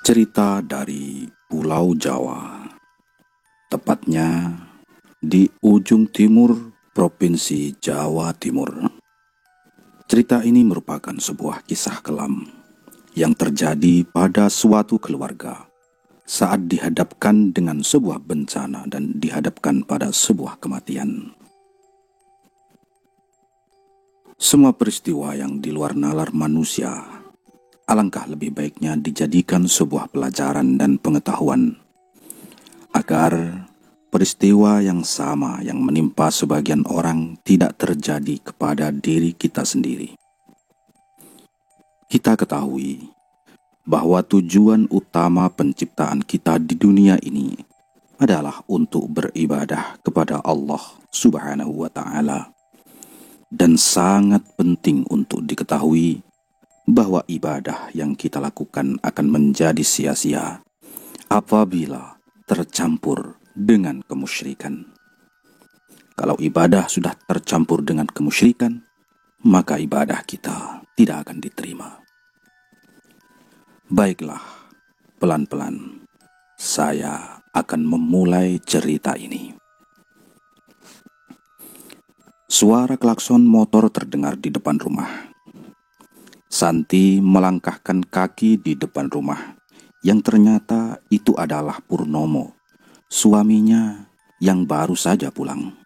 Cerita dari Pulau Jawa, tepatnya di ujung timur Provinsi Jawa Timur. Cerita ini merupakan sebuah kisah kelam yang terjadi pada suatu keluarga saat dihadapkan dengan sebuah bencana dan dihadapkan pada sebuah kematian. Semua peristiwa yang di luar nalar manusia, alangkah lebih baiknya dijadikan sebuah pelajaran dan pengetahuan, agar peristiwa yang sama yang menimpa sebagian orang tidak terjadi kepada diri kita sendiri. Kita ketahui bahwa tujuan utama penciptaan kita di dunia ini adalah untuk beribadah kepada Allah Subhanahu wa Ta'ala. Dan sangat penting untuk diketahui bahwa ibadah yang kita lakukan akan menjadi sia-sia apabila tercampur dengan kemusyrikan. Kalau ibadah sudah tercampur dengan kemusyrikan, maka ibadah kita tidak akan diterima. Baiklah, pelan-pelan saya akan memulai cerita ini. Suara klakson motor terdengar di depan rumah. Santi melangkahkan kaki di depan rumah, yang ternyata itu adalah Purnomo, suaminya yang baru saja pulang.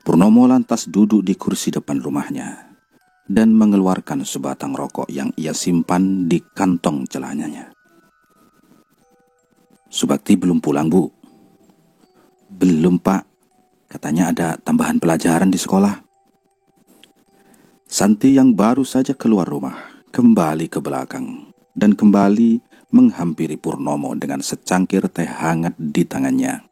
Purnomo lantas duduk di kursi depan rumahnya dan mengeluarkan sebatang rokok yang ia simpan di kantong celananya. "Subakti belum pulang, Bu?" "Belum, Pak. Katanya ada tambahan pelajaran di sekolah." Santi yang baru saja keluar rumah kembali ke belakang dan kembali menghampiri Purnomo dengan secangkir teh hangat di tangannya.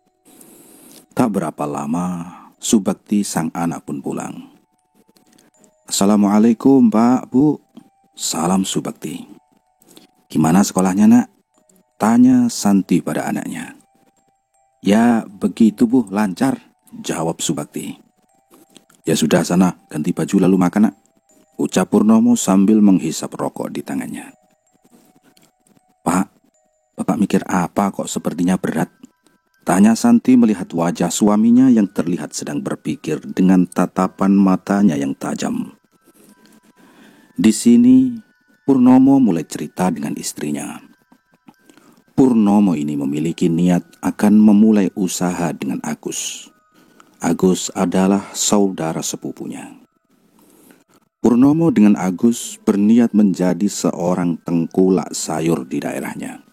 Tak berapa lama, Subakti sang anak pun pulang. "Assalamualaikum, Pak, Bu." "Salam, Subakti." "Gimana sekolahnya, Nak?" tanya Santi pada anaknya. "Ya begitu, Bu, lancar," jawab Subakti. "Ya sudah, sana ganti baju lalu makan, Nak," ucap Purnomo sambil menghisap rokok di tangannya. "Pak, Bapak mikir apa kok sepertinya berat?" tanya Santi melihat wajah suaminya yang terlihat sedang berpikir dengan tatapan matanya yang tajam. Di sini Purnomo mulai cerita dengan istrinya. Purnomo ini memiliki niat akan memulai usaha dengan Agus. Agus adalah saudara sepupunya. Purnomo dengan Agus berniat menjadi seorang tengkulak sayur di daerahnya.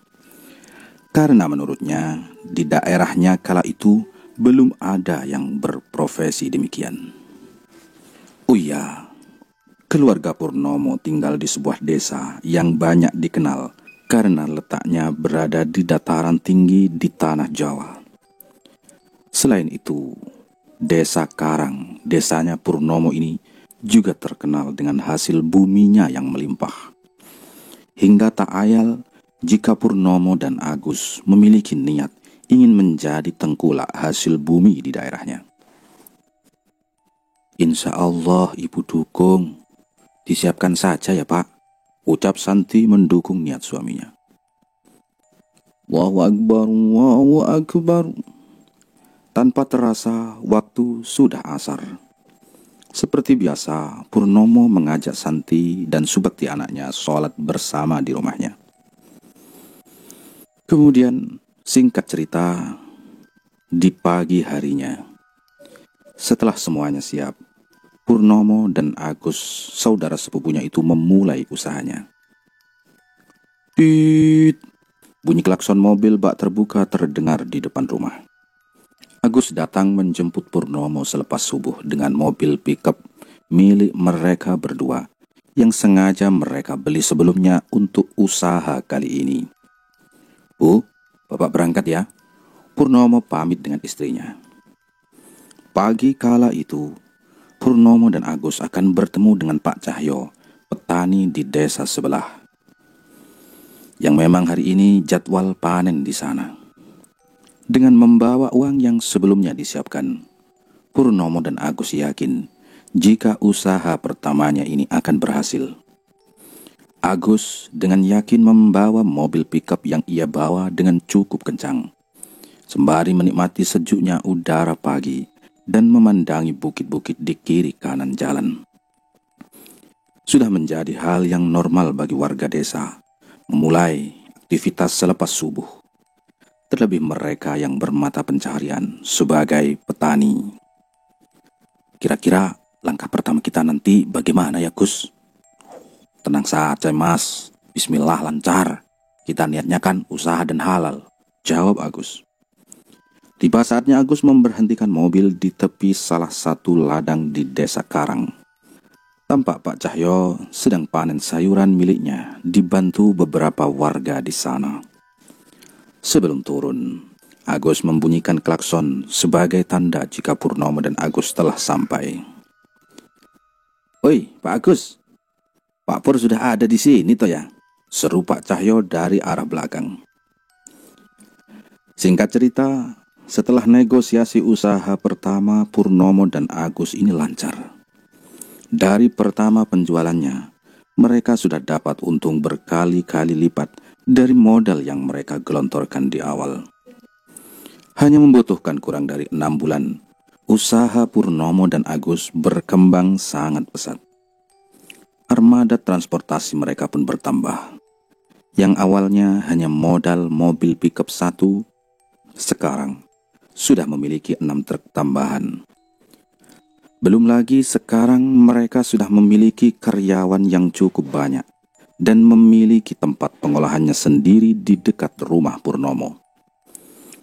Karena menurutnya di daerahnya kala itu belum ada yang berprofesi demikian. Oh iya, keluarga Purnomo tinggal di sebuah desa yang banyak dikenal karena letaknya berada di dataran tinggi di tanah Jawa. Selain itu, Desa Karang, desanya Purnomo ini juga terkenal dengan hasil buminya yang melimpah. Hingga tak ayal jika Purnomo dan Agus memiliki niat ingin menjadi tengkulak hasil bumi di daerahnya. "Insya Allah Ibu dukung, disiapkan saja ya Pak," ucap Santi mendukung niat suaminya. "Allahu Akbar, Allahu Akbar." Tanpa terasa, waktu sudah asar. Seperti biasa, Purnomo mengajak Santi dan Subakti anaknya sholat bersama di rumahnya. Kemudian, singkat cerita, di pagi harinya, setelah semuanya siap, Purnomo dan Agus, saudara sepupunya itu memulai usahanya. Tit! Bunyi klakson mobil bak terbuka terdengar di depan rumah. Agus datang menjemput Purnomo selepas subuh dengan mobil pickup milik mereka berdua yang sengaja mereka beli sebelumnya untuk usaha kali ini. "Bu, Bapak berangkat ya," Purnomo pamit dengan istrinya. Pagi kala itu, Purnomo dan Agus akan bertemu dengan Pak Cahyo, petani di desa sebelah, yang memang hari ini jadwal panen di sana. Dengan membawa uang yang sebelumnya disiapkan, Purnomo dan Agus yakin jika usaha pertamanya ini akan berhasil. Agus dengan yakin membawa mobil pickup yang ia bawa dengan cukup kencang, sembari menikmati sejuknya udara pagi dan memandangi bukit-bukit di kiri kanan jalan. Sudah menjadi hal yang normal bagi warga desa memulai aktivitas selepas subuh, terlebih mereka yang bermata pencaharian sebagai petani. Kira-kira langkah pertama kita nanti bagaimana ya, Gus? Tenang saja, Mas. Bismillah, lancar. Kita niatnya kan usaha dan halal, jawab Agus. Tiba saatnya Agus memberhentikan mobil di tepi salah satu ladang di desa Karang. Tampak Pak Cahyo sedang panen sayuran miliknya, dibantu beberapa warga di sana. Sebelum turun, Agus membunyikan klakson sebagai tanda jika Purnomo dan Agus telah sampai. "Oi, Pak Agus, Pak Pur sudah ada di sini toh ya?" seru Pak Cahyo dari arah belakang. Singkat cerita, setelah negosiasi usaha pertama, Purnomo dan Agus ini lancar. Dari pertama penjualannya, mereka sudah dapat untung berkali-kali lipat dari modal yang mereka gelontorkan di awal. Hanya membutuhkan kurang dari 6 bulan, usaha Purnomo dan Agus berkembang sangat pesat. Armada transportasi mereka pun bertambah. Yang awalnya hanya modal mobil pickup 1, sekarang sudah memiliki 6 truk tambahan. Belum lagi sekarang mereka sudah memiliki karyawan yang cukup banyak dan memiliki tempat pengolahannya sendiri di dekat rumah Purnomo.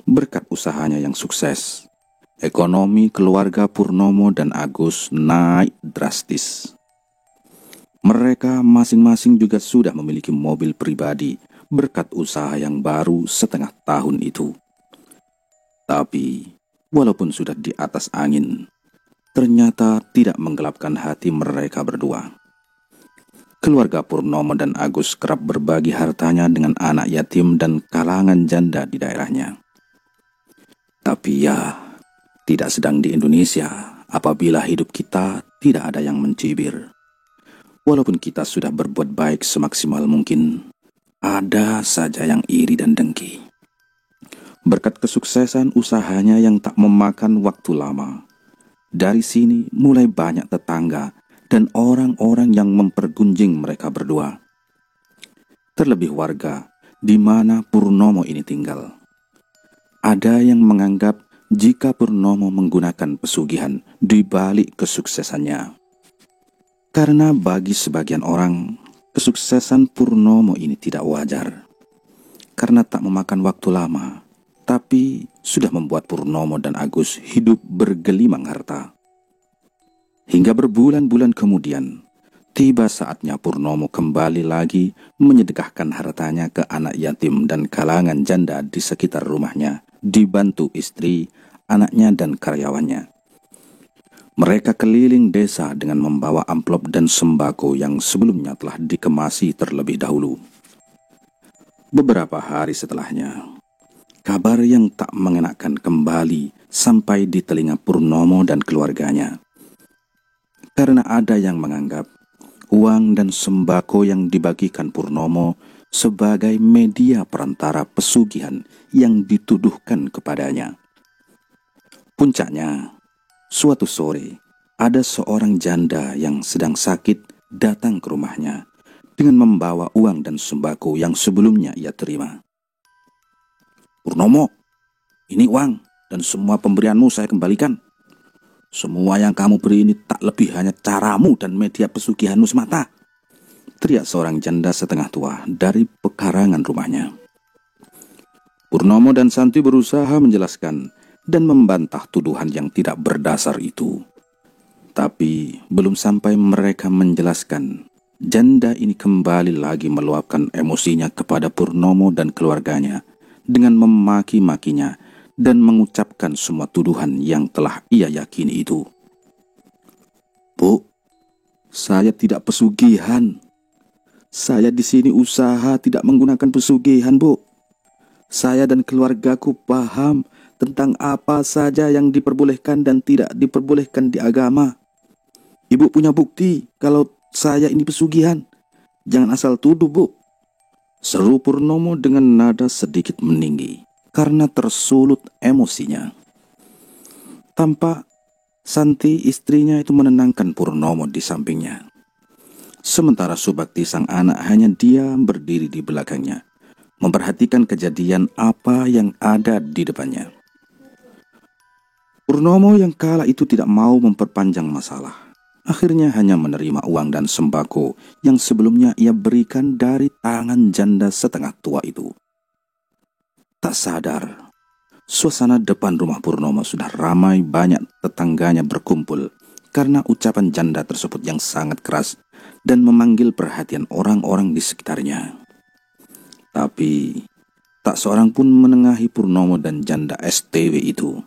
Berkat usahanya yang sukses, ekonomi keluarga Purnomo dan Agus naik drastis. Mereka masing-masing juga sudah memiliki mobil pribadi berkat usaha yang baru setengah tahun itu. Tapi, walaupun sudah di atas angin, ternyata tidak menggelapkan hati mereka berdua. Keluarga Purnomo dan Agus kerap berbagi hartanya dengan anak yatim dan kalangan janda di daerahnya. Tapi ya, tidak sedang di Indonesia apabila hidup kita tidak ada yang mencibir. Walaupun kita sudah berbuat baik semaksimal mungkin, ada saja yang iri dan dengki. Berkat kesuksesan usahanya yang tak memakan waktu lama, dari sini mulai banyak tetangga dan orang-orang yang mempergunjing mereka berdua. Terlebih warga di mana Purnomo ini tinggal. Ada yang menganggap jika Purnomo menggunakan pesugihan di balik kesuksesannya. Karena bagi sebagian orang, kesuksesan Purnomo ini tidak wajar. Karena tak memakan waktu lama, tapi sudah membuat Purnomo dan Agus hidup bergelimang harta. Hingga berbulan-bulan kemudian, tiba saatnya Purnomo kembali lagi menyedekahkan hartanya ke anak yatim dan kalangan janda di sekitar rumahnya, dibantu istri, anaknya dan karyawannya. Mereka keliling desa dengan membawa amplop dan sembako yang sebelumnya telah dikemasi terlebih dahulu. Beberapa hari setelahnya, kabar yang tak mengenakan kembali sampai di telinga Purnomo dan keluarganya. Karena ada yang menganggap uang dan sembako yang dibagikan Purnomo sebagai media perantara pesugihan yang dituduhkan kepadanya. Puncaknya, suatu sore ada seorang janda yang sedang sakit datang ke rumahnya dengan membawa uang dan sembako yang sebelumnya ia terima. "Purnomo, ini uang dan semua pemberianmu saya kembalikan. Semua yang kamu beri ini tak lebih hanya caramu dan media pesugihanmu semata," teriak seorang janda setengah tua dari pekarangan rumahnya. Purnomo dan Santi berusaha menjelaskan dan membantah tuduhan yang tidak berdasar itu. Tapi belum sampai mereka menjelaskan, janda ini kembali lagi meluapkan emosinya kepada Purnomo dan keluarganya dengan memaki-makinya dan mengucapkan semua tuduhan yang telah ia yakini itu. "Bu, saya tidak pesugihan. Saya di sini usaha tidak menggunakan pesugihan, Bu. Saya dan keluargaku paham tentang apa saja yang diperbolehkan dan tidak diperbolehkan di agama. Ibu punya bukti kalau saya ini pesugihan. Jangan asal tuduh, Bu, seru Purnomo dengan nada sedikit meninggi karena tersulut emosinya. Tampak Santi istrinya itu menenangkan Purnomo di sampingnya. Sementara Subakti sang anak hanya diam berdiri di belakangnya, memperhatikan kejadian apa yang ada di depannya. Purnomo yang kala itu tidak mau memperpanjang masalah. Akhirnya hanya menerima uang dan sembako yang sebelumnya ia berikan dari tangan janda setengah tua itu. Tak sadar, suasana depan rumah Purnomo sudah ramai, banyak tetangganya berkumpul karena ucapan janda tersebut yang sangat keras dan memanggil perhatian orang-orang di sekitarnya. Tapi tak seorang pun menengahi Purnomo dan janda STW itu.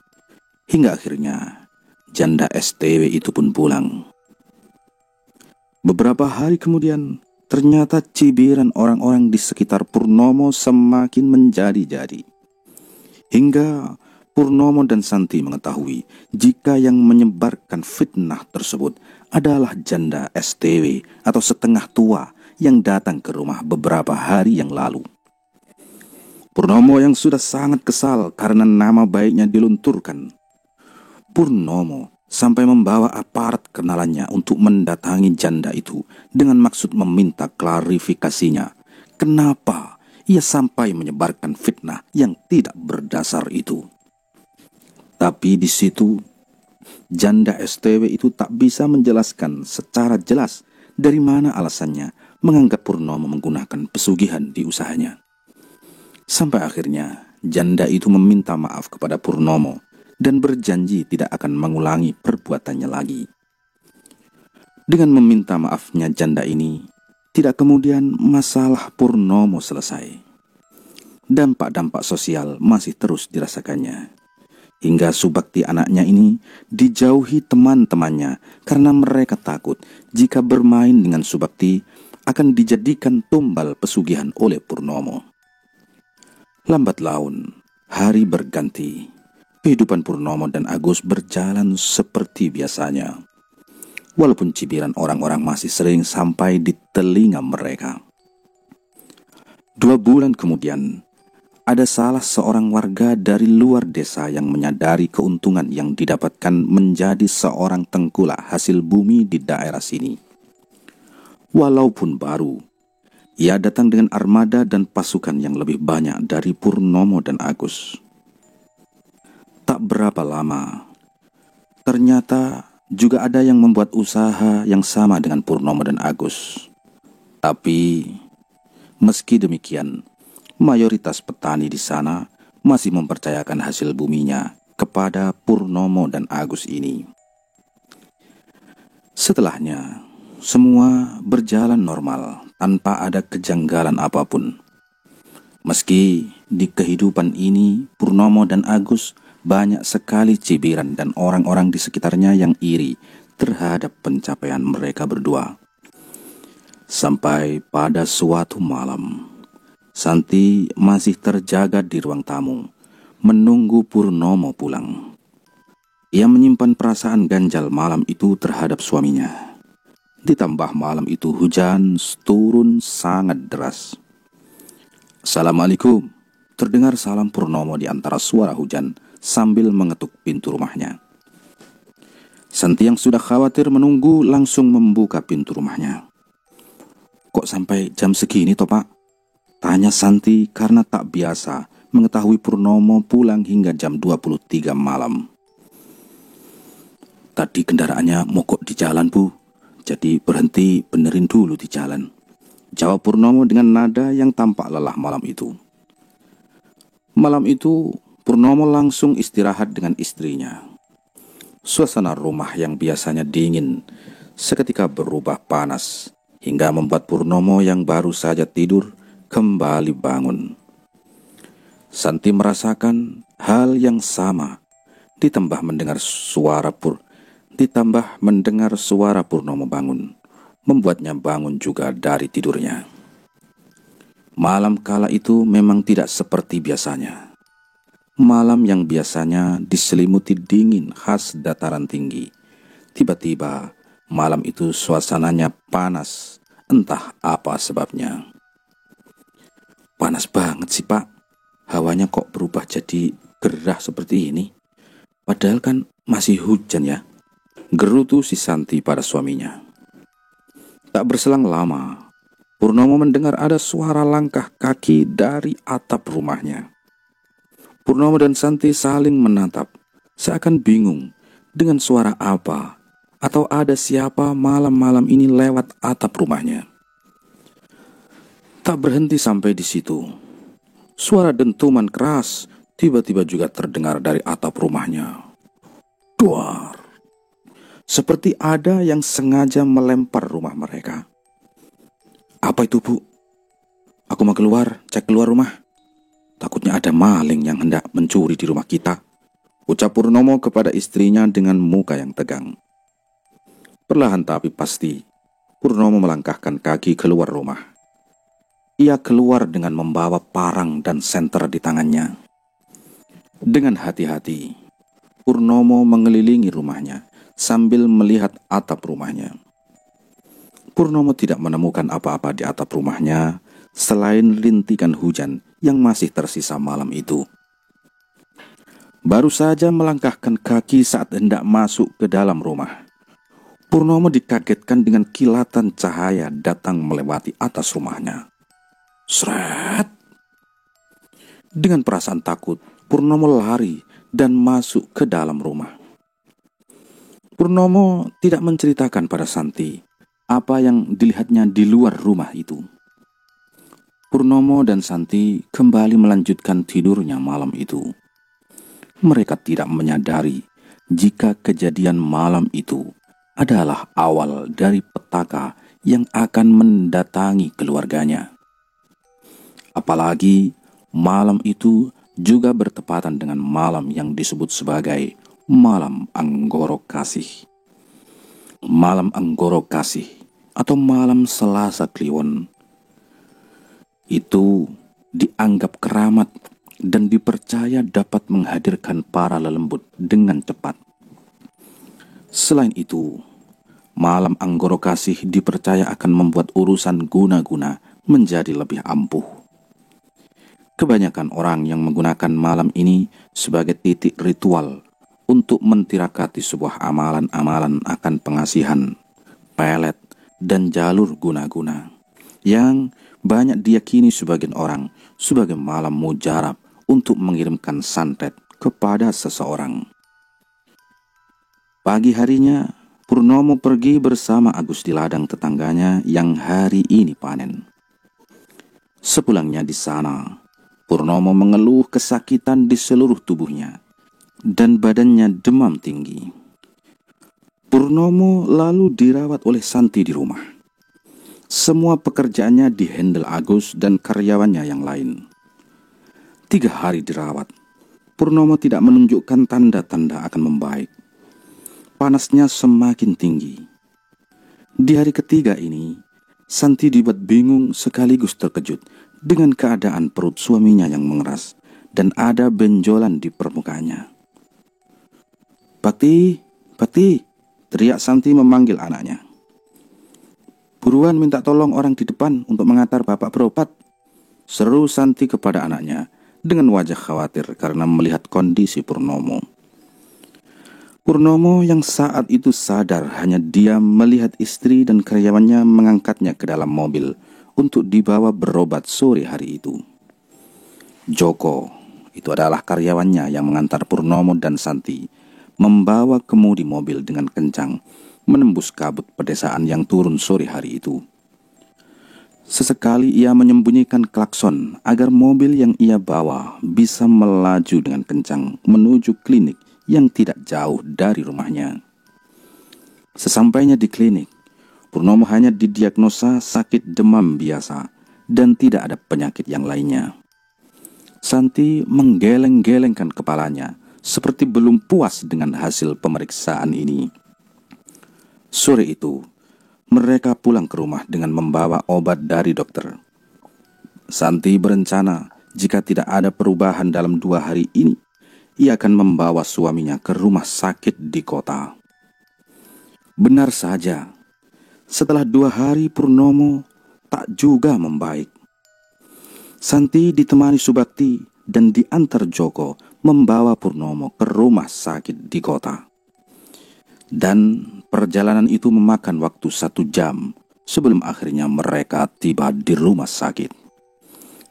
Hingga akhirnya janda STW itu pun pulang. Beberapa hari kemudian, ternyata cibiran orang-orang di sekitar Purnomo semakin menjadi-jadi. Hingga Purnomo dan Santi mengetahui jika yang menyebarkan fitnah tersebut adalah janda STW atau setengah tua yang datang ke rumah beberapa hari yang lalu. Purnomo yang sudah sangat kesal karena nama baiknya dilunturkan. Purnomo sampai membawa aparat kenalannya untuk mendatangi janda itu dengan maksud meminta klarifikasinya. Kenapa ia sampai menyebarkan fitnah yang tidak berdasar itu? Tapi di situ janda STW itu tak bisa menjelaskan secara jelas dari mana alasannya menganggap Purnomo menggunakan pesugihan di usahanya. Sampai akhirnya janda itu meminta maaf kepada Purnomo dan berjanji tidak akan mengulangi perbuatannya lagi. Dengan meminta maafnya janda ini, tidak kemudian masalah Purnomo selesai. Dampak-dampak sosial masih terus dirasakannya. Hingga Subakti anaknya ini dijauhi teman-temannya karena mereka takut jika bermain dengan Subakti akan dijadikan tumbal pesugihan oleh Purnomo. Lambat laun, hari berganti. Kehidupan Purnomo dan Agus berjalan seperti biasanya. Walaupun cibiran orang-orang masih sering sampai di telinga mereka. 2 bulan kemudian, ada salah seorang warga dari luar desa yang menyadari keuntungan yang didapatkan menjadi seorang tengkulak hasil bumi di daerah sini. Walaupun baru, ia datang dengan armada dan pasukan yang lebih banyak dari Purnomo dan Agus. Tak berapa lama, ternyata juga ada yang membuat usaha yang sama dengan Purnomo dan Agus. Tapi, meski demikian, mayoritas petani di sana masih mempercayakan hasil buminya kepada Purnomo dan Agus ini. Setelahnya, semua berjalan normal tanpa ada kejanggalan apapun. Meski di kehidupan ini Purnomo dan Agus banyak sekali cibiran dan orang-orang di sekitarnya yang iri terhadap pencapaian mereka berdua. Sampai pada suatu malam, Santi masih terjaga di ruang tamu, menunggu Purnomo pulang. Ia menyimpan perasaan ganjal malam itu terhadap suaminya. Ditambah malam itu hujan turun sangat deras. "Assalamualaikum," terdengar salam Purnomo di antara suara hujan sambil mengetuk pintu rumahnya. Santi yang sudah khawatir menunggu langsung membuka pintu rumahnya. "Kok sampai jam segini toh, Pak?" tanya Santi karena tak biasa mengetahui Purnomo pulang hingga jam 23 malam. "Tadi kendaraannya mogok di jalan, Bu. Jadi berhenti benerin dulu di jalan," jawab Purnomo dengan nada yang tampak lelah malam itu. Malam itu Purnomo langsung istirahat dengan istrinya. Suasana rumah yang biasanya dingin seketika berubah panas hingga membuat Purnomo yang baru saja tidur kembali bangun. Santi merasakan hal yang sama, ditambah mendengar suara Purnomo bangun, membuatnya bangun juga dari tidurnya. Malam kala itu memang tidak seperti biasanya. Malam yang biasanya diselimuti dingin khas dataran tinggi. Tiba-tiba malam itu suasananya panas, Entah apa sebabnya. Panas banget sih, Pak. Hawanya kok berubah jadi gerah seperti ini? Padahal kan masih hujan ya. Gerutu si Santi pada suaminya. Tak berselang lama, Purnomo mendengar ada suara langkah kaki dari atap rumahnya. Purnomo dan Santi saling menatap, seakan bingung dengan suara apa atau ada siapa malam-malam ini lewat atap rumahnya. Tak berhenti sampai di situ. Suara dentuman keras tiba-tiba juga terdengar dari atap rumahnya. Duar! Seperti ada yang sengaja melempar rumah mereka. Apa itu, Bu? Aku mau keluar, cek keluar rumah. Takutnya ada maling yang hendak mencuri di rumah kita, ucap Purnomo kepada istrinya dengan muka yang tegang. Perlahan tapi pasti, Purnomo melangkahkan kaki keluar rumah. Ia keluar dengan membawa parang dan senter di tangannya. Dengan hati-hati, Purnomo mengelilingi rumahnya sambil melihat atap rumahnya. Purnomo tidak menemukan apa-apa di atap rumahnya selain rintikan hujan yang masih tersisa malam itu. Baru saja melangkahkan kaki saat hendak masuk ke dalam rumah, Purnomo dikagetkan dengan kilatan cahaya datang melewati atas rumahnya. Sret! Dengan perasaan takut, Purnomo lari dan masuk ke dalam rumah. Purnomo tidak menceritakan pada Santi apa yang dilihatnya di luar rumah itu. Purnomo dan Santi kembali melanjutkan tidurnya malam itu. Mereka tidak menyadari jika kejadian malam itu adalah awal dari petaka yang akan mendatangi keluarganya. Apalagi malam itu juga bertepatan dengan malam yang disebut sebagai Malam Anggoro Kasih. Malam Anggoro Kasih atau Malam Selasa Kliwon itu dianggap keramat dan dipercaya dapat menghadirkan para lelembut dengan cepat. Selain itu, Malam Anggoro Kasih dipercaya akan membuat urusan guna-guna menjadi lebih ampuh. Kebanyakan orang yang menggunakan malam ini sebagai titik ritual untuk mentirakati sebuah amalan-amalan akan pengasihan, pelet, dan jalur guna-guna yang banyak diyakini sebagian orang sebagai malam mujarab untuk mengirimkan santet kepada seseorang. Pagi harinya, Purnomo pergi bersama Agus di ladang tetangganya yang hari ini panen. Sepulangnya di sana, Purnomo mengeluh kesakitan di seluruh tubuhnya dan badannya demam tinggi. Purnomo lalu dirawat oleh Santi di rumah. Semua pekerjaannya dihandle Agus dan karyawannya yang lain. 3 hari dirawat, Purnomo tidak menunjukkan tanda-tanda akan membaik. Panasnya semakin tinggi. Di hari ketiga ini, Santi dibuat bingung sekaligus terkejut dengan keadaan perut suaminya yang mengeras dan ada benjolan di permukaannya. Bakti, Bakti, teriak Santi memanggil anaknya. Buruan minta tolong orang di depan untuk mengantar bapak berobat, seru Santi kepada anaknya dengan wajah khawatir karena melihat kondisi Purnomo. Purnomo yang saat itu sadar hanya diam melihat istri dan karyawannya mengangkatnya ke dalam mobil untuk dibawa berobat sore hari itu. Joko, itu adalah karyawannya yang mengantar Purnomo dan Santi, membawa kemudi mobil dengan kencang, menembus kabut pedesaan yang turun sore hari itu. Sesekali ia menyembunyikan klakson agar mobil yang ia bawa bisa melaju dengan kencang menuju klinik yang tidak jauh dari rumahnya. Sesampainya di klinik, Purnomo hanya didiagnosa sakit demam biasa dan tidak ada penyakit yang lainnya. Santi menggeleng-gelengkan kepalanya seperti belum puas dengan hasil pemeriksaan ini. Sore itu, mereka pulang ke rumah dengan membawa obat dari dokter. Santi berencana jika tidak ada perubahan dalam 2 hari ini, ia akan membawa suaminya ke rumah sakit di kota. Benar saja, Setelah 2 hari Purnomo tak juga membaik. Santi ditemani Subakti dan diantar Joko membawa Purnomo ke rumah sakit di kota. Dan perjalanan itu memakan waktu 1 jam sebelum akhirnya mereka tiba di rumah sakit.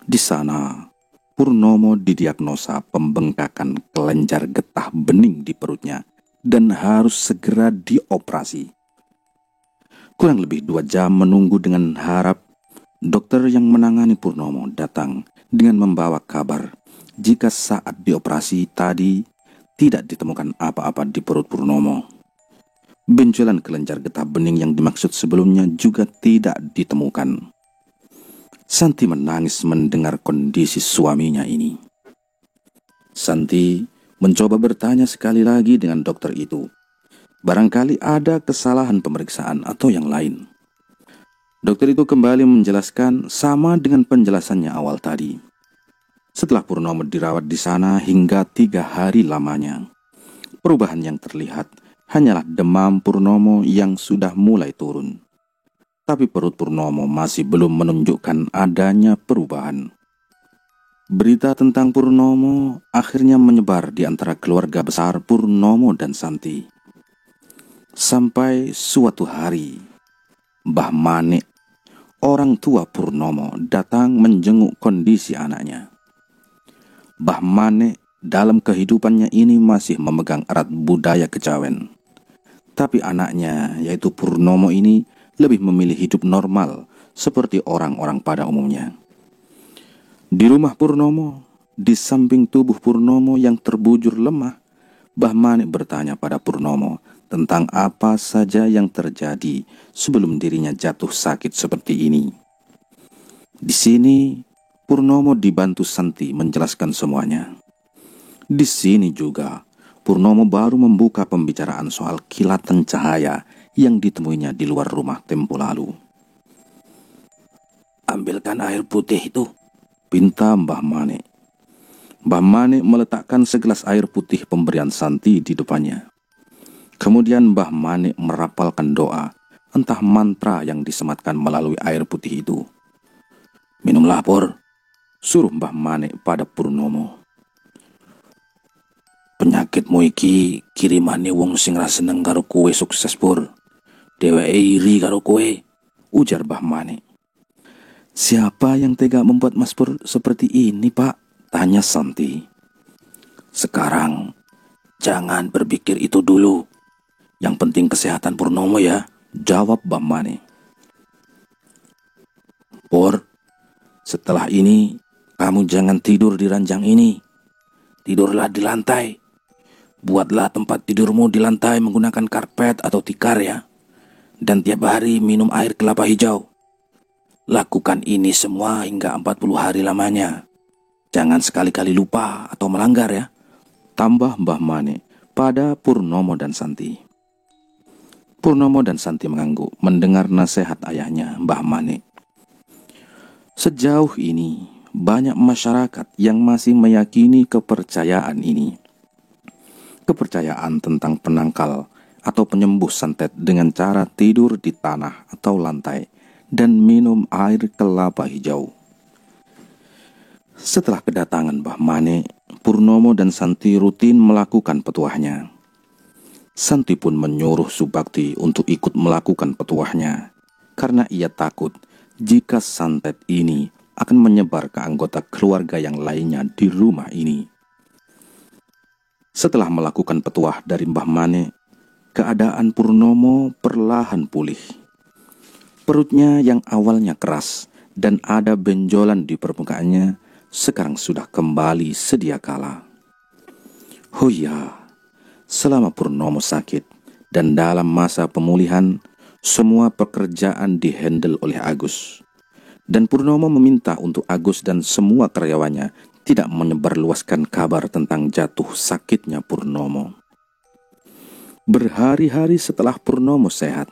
Di sana, Purnomo didiagnosa pembengkakan kelenjar getah bening di perutnya dan harus segera dioperasi. Kurang lebih 2 jam menunggu dengan harap dokter yang menangani Purnomo datang dengan membawa kabar jika saat dioperasi tadi tidak ditemukan apa-apa di perut Purnomo. Benjolan kelenjar getah bening yang dimaksud sebelumnya juga tidak ditemukan. Santi menangis mendengar kondisi suaminya ini. Santi mencoba bertanya sekali lagi dengan dokter itu. Barangkali ada kesalahan pemeriksaan atau yang lain. Dokter itu kembali menjelaskan sama dengan penjelasannya awal tadi. Setelah Purnomo dirawat di sana hingga 3 hari lamanya, perubahan yang terlihat hanyalah demam Purnomo yang sudah mulai turun. Tapi perut Purnomo masih belum menunjukkan adanya perubahan. Berita tentang Purnomo akhirnya menyebar di antara keluarga besar Purnomo dan Santi. Sampai suatu hari, Mbah Manik, orang tua Purnomo, datang menjenguk kondisi anaknya. Mbah Manik dalam kehidupannya ini masih memegang erat budaya kejawen. Tapi anaknya, yaitu Purnomo ini, lebih memilih hidup normal seperti orang-orang pada umumnya. Di rumah Purnomo, di samping tubuh Purnomo yang terbujur lemah, Mbah Manik bertanya pada Purnomo tentang apa saja yang terjadi sebelum dirinya jatuh sakit seperti ini. Di sini, Purnomo dibantu Santi menjelaskan semuanya. Di sini juga, Purnomo baru membuka pembicaraan soal kilatan cahaya yang ditemuinya di luar rumah tempo lalu. "Ambilkan air putih itu," pinta Mbah Manik. Mbah Manik meletakkan segelas air putih pemberian Santi di depannya. Kemudian Mbah Manik merapalkan doa, entah mantra yang disematkan melalui air putih itu. "Minumlah, Pur," suruh Mbah Manik pada Purnomo. "Penyakitmu iki kirimane wong sing ra seneng karo kowe sukses, Pur. Dheweke iri karo kowe," ujar Mbah Manik. "Siapa yang tega membuat Mas Pur seperti ini, Pak?" tanya Santi. "Sekarang jangan berpikir itu dulu. Yang penting kesehatan Purnomo ya," jawab Mbah Manik. "Pur, setelah ini kamu jangan tidur di ranjang ini. Tidurlah di lantai. Buatlah tempat tidurmu di lantai menggunakan karpet atau tikar ya. Dan tiap hari minum air kelapa hijau. Lakukan ini semua hingga 40 hari lamanya. Jangan sekali-kali lupa atau melanggar ya," tambah Mbah Manik pada Purnomo dan Santi. Purnomo dan Santi mengangguk mendengar nasihat ayahnya, Mbah Manik. Sejauh ini, banyak masyarakat yang masih meyakini kepercayaan ini. Kepercayaan tentang penangkal atau penyembuh santet dengan cara tidur di tanah atau lantai dan minum air kelapa hijau. Setelah kedatangan Mbah Manik, Purnomo dan Santi rutin melakukan petuahnya. Santi pun menyuruh Subakti untuk ikut melakukan petuahnya, karena ia takut jika santet ini akan menyebar ke anggota keluarga yang lainnya di rumah ini. Setelah melakukan petuah dari Mbah Manik, keadaan Purnomo perlahan pulih. Perutnya yang awalnya keras dan ada benjolan di permukaannya sekarang sudah kembali sedia kala. Oh ya, selama Purnomo sakit dan dalam masa pemulihan, semua pekerjaan dihandle oleh Agus. Dan Purnomo meminta untuk Agus dan semua karyawannya tidak menyebarluaskan kabar tentang jatuh sakitnya Purnomo. Berhari-hari setelah Purnomo sehat,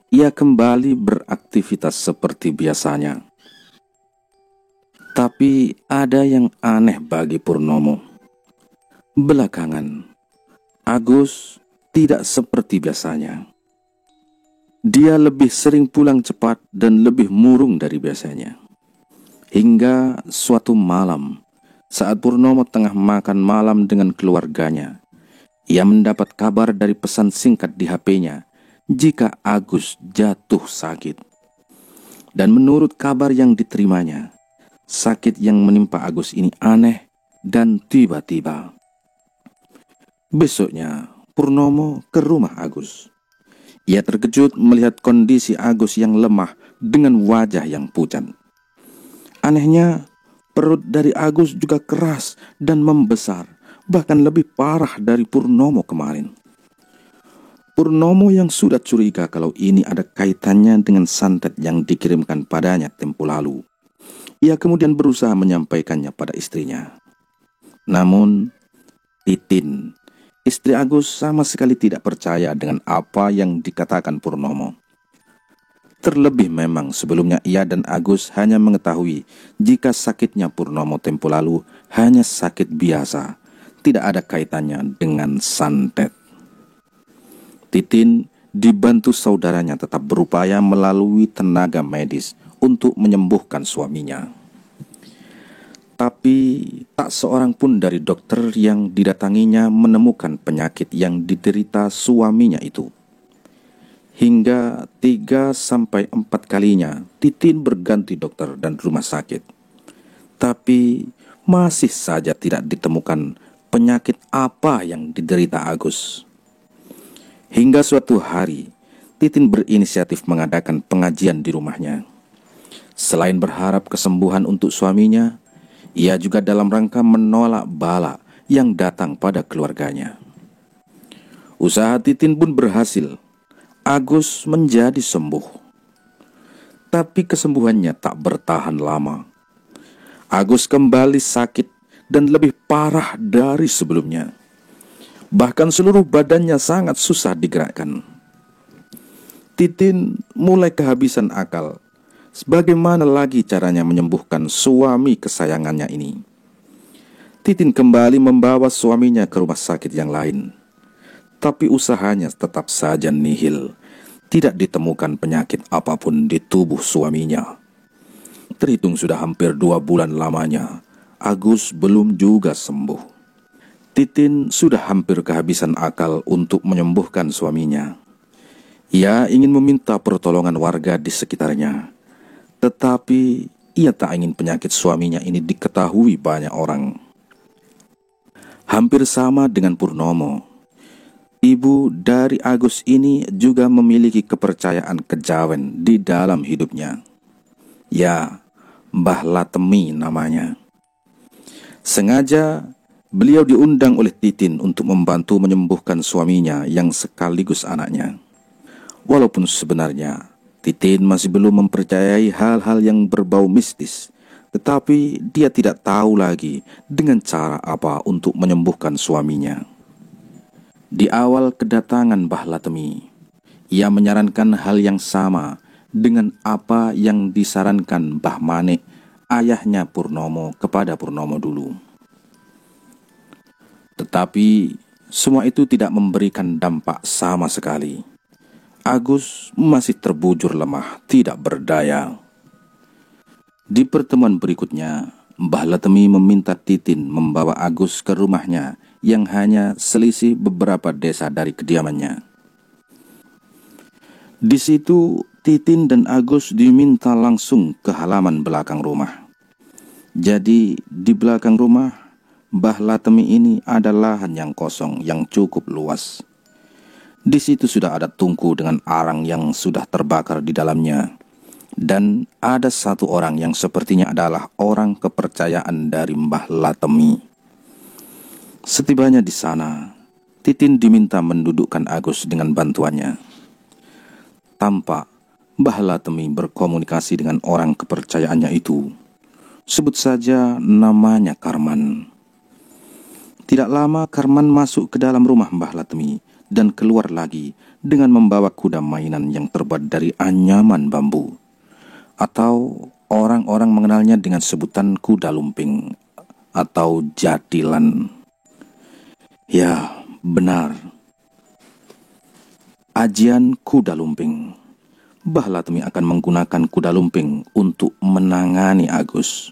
ia kembali beraktivitas seperti biasanya. Tapi ada yang aneh bagi Purnomo. Belakangan, Agus tidak seperti biasanya. Dia lebih sering pulang cepat dan lebih murung dari biasanya. Hingga suatu malam, saat Purnomo tengah makan malam dengan keluarganya, ia mendapat kabar dari pesan singkat di HP-nya jika Agus jatuh sakit. Dan menurut kabar yang diterimanya, sakit yang menimpa Agus ini aneh dan tiba-tiba. Besoknya, Purnomo ke rumah Agus. Ia terkejut melihat kondisi Agus yang lemah dengan wajah yang pucat. Anehnya, perut dari Agus juga keras dan membesar, bahkan lebih parah dari Purnomo kemarin. Purnomo yang sudah curiga kalau ini ada kaitannya dengan santet yang dikirimkan padanya tempo lalu. Ia kemudian berusaha menyampaikannya pada istrinya. Namun, Titin, istri Agus, sama sekali tidak percaya dengan apa yang dikatakan Purnomo. Terlebih memang sebelumnya ia dan Agus hanya mengetahui jika sakitnya Purnomo tempo lalu hanya sakit biasa, tidak ada kaitannya dengan santet. Titin dibantu saudaranya tetap berupaya melalui tenaga medis untuk menyembuhkan suaminya. Tapi tak seorang pun dari dokter yang didatanginya menemukan penyakit yang diderita suaminya itu. Hingga 3-4 kalinya Titin berganti dokter dan rumah sakit. Tapi masih saja tidak ditemukan penyakit apa yang diderita Agus. Hingga suatu hari, Titin berinisiatif mengadakan pengajian di rumahnya. Selain berharap kesembuhan untuk suaminya, ia juga dalam rangka menolak bala yang datang pada keluarganya. Usaha Titin pun berhasil. Agus menjadi sembuh. Tapi kesembuhannya tak bertahan lama. Agus kembali sakit dan lebih parah dari sebelumnya. Bahkan seluruh badannya sangat susah digerakkan. Titin mulai kehabisan akal. Bagaimana lagi caranya menyembuhkan suami kesayangannya ini? Titin kembali membawa suaminya ke rumah sakit yang lain. Tapi usahanya tetap saja nihil. Tidak ditemukan penyakit apapun di tubuh suaminya. Terhitung sudah hampir 2 bulan lamanya, Agus belum juga sembuh. Titin sudah hampir kehabisan akal untuk menyembuhkan suaminya. Ia ingin meminta pertolongan warga di sekitarnya. Tetapi ia tak ingin penyakit suaminya ini diketahui banyak orang. Hampir sama dengan Purnomo, ibu dari Agus ini juga memiliki kepercayaan kejawen di dalam hidupnya. Ya, Mbah Latemi namanya. Sengaja beliau diundang oleh Titin untuk membantu menyembuhkan suaminya yang sekaligus anaknya. Walaupun sebenarnya Titin masih belum mempercayai hal-hal yang berbau mistis, tetapi dia tidak tahu lagi dengan cara apa untuk menyembuhkan suaminya. Di awal kedatangan Mbah Latemi, ia menyarankan hal yang sama dengan apa yang disarankan Mbah Manik, ayahnya Purnomo, kepada Purnomo dulu. Tetapi semua itu tidak memberikan dampak sama sekali. Agus masih terbujur lemah, tidak berdaya. Di pertemuan berikutnya, Mbah Latemi meminta Titin membawa Agus ke rumahnya yang hanya selisih beberapa desa dari kediamannya. Di situ, Titin dan Agus diminta langsung ke halaman belakang rumah. Jadi, di belakang rumah, Mbah Latemi ini ada lahan yang kosong yang cukup luas. Di situ sudah ada tungku dengan arang yang sudah terbakar di dalamnya. Dan ada satu orang yang sepertinya adalah orang kepercayaan dari Mbah Latemi. Setibanya di sana, Titin diminta mendudukkan Agus dengan bantuannya. Tampak Mbah Latemi berkomunikasi dengan orang kepercayaannya itu. Sebut saja namanya Karman. Tidak lama Karman masuk ke dalam rumah Mbah Latemi dan keluar lagi dengan membawa kuda mainan yang terbuat dari anyaman bambu, atau orang-orang mengenalnya dengan sebutan kuda lumping atau jadilan. Ya, benar. Ajian kuda lumping. Mbah Latmi akan menggunakan kuda lumping untuk menangani Agus.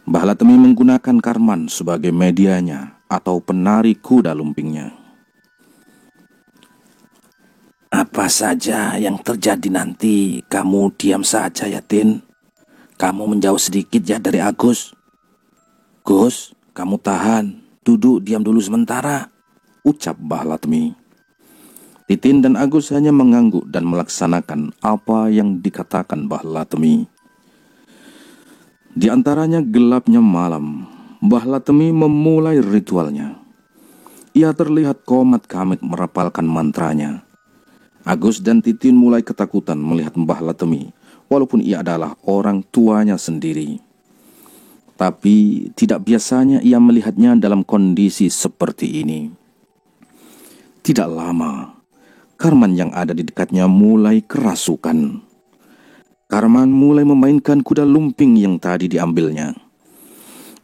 Mbah Latmi menggunakan Karman sebagai medianya atau penari kuda lumpingnya. Apa saja yang terjadi nanti, kamu diam saja ya, Tin. Kamu menjauh sedikit ya dari Agus. Gus, kamu tahan, duduk diam dulu sementara, ucap Mbah Latmi. Titin dan Agus hanya mengangguk dan melaksanakan apa yang dikatakan Mbah Latmi. Di antaranya gelapnya malam, Mbah Latmi memulai ritualnya. Ia terlihat komat kamit merapalkan mantranya. Agus dan Titin mulai ketakutan melihat Mbah Latmi, walaupun ia adalah orang tuanya sendiri. Tapi tidak biasanya ia melihatnya dalam kondisi seperti ini. Tidak lama, Karman yang ada di dekatnya mulai kerasukan. Karman mulai memainkan kuda lumping yang tadi diambilnya.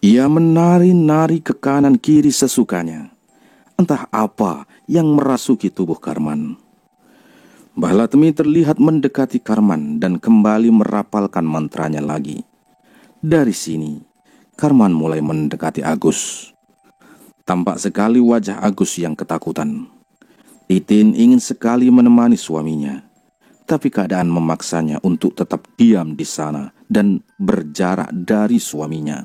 Ia menari-nari ke kanan kiri sesukanya. Entah apa yang merasuki tubuh Karman. Mbah Latmi terlihat mendekati Karman dan kembali merapalkan mantranya lagi. Dari sini, Karman mulai mendekati Agus. Tampak sekali wajah Agus yang ketakutan. Titin ingin sekali menemani suaminya, tapi keadaan memaksanya untuk tetap diam di sana dan berjarak dari suaminya.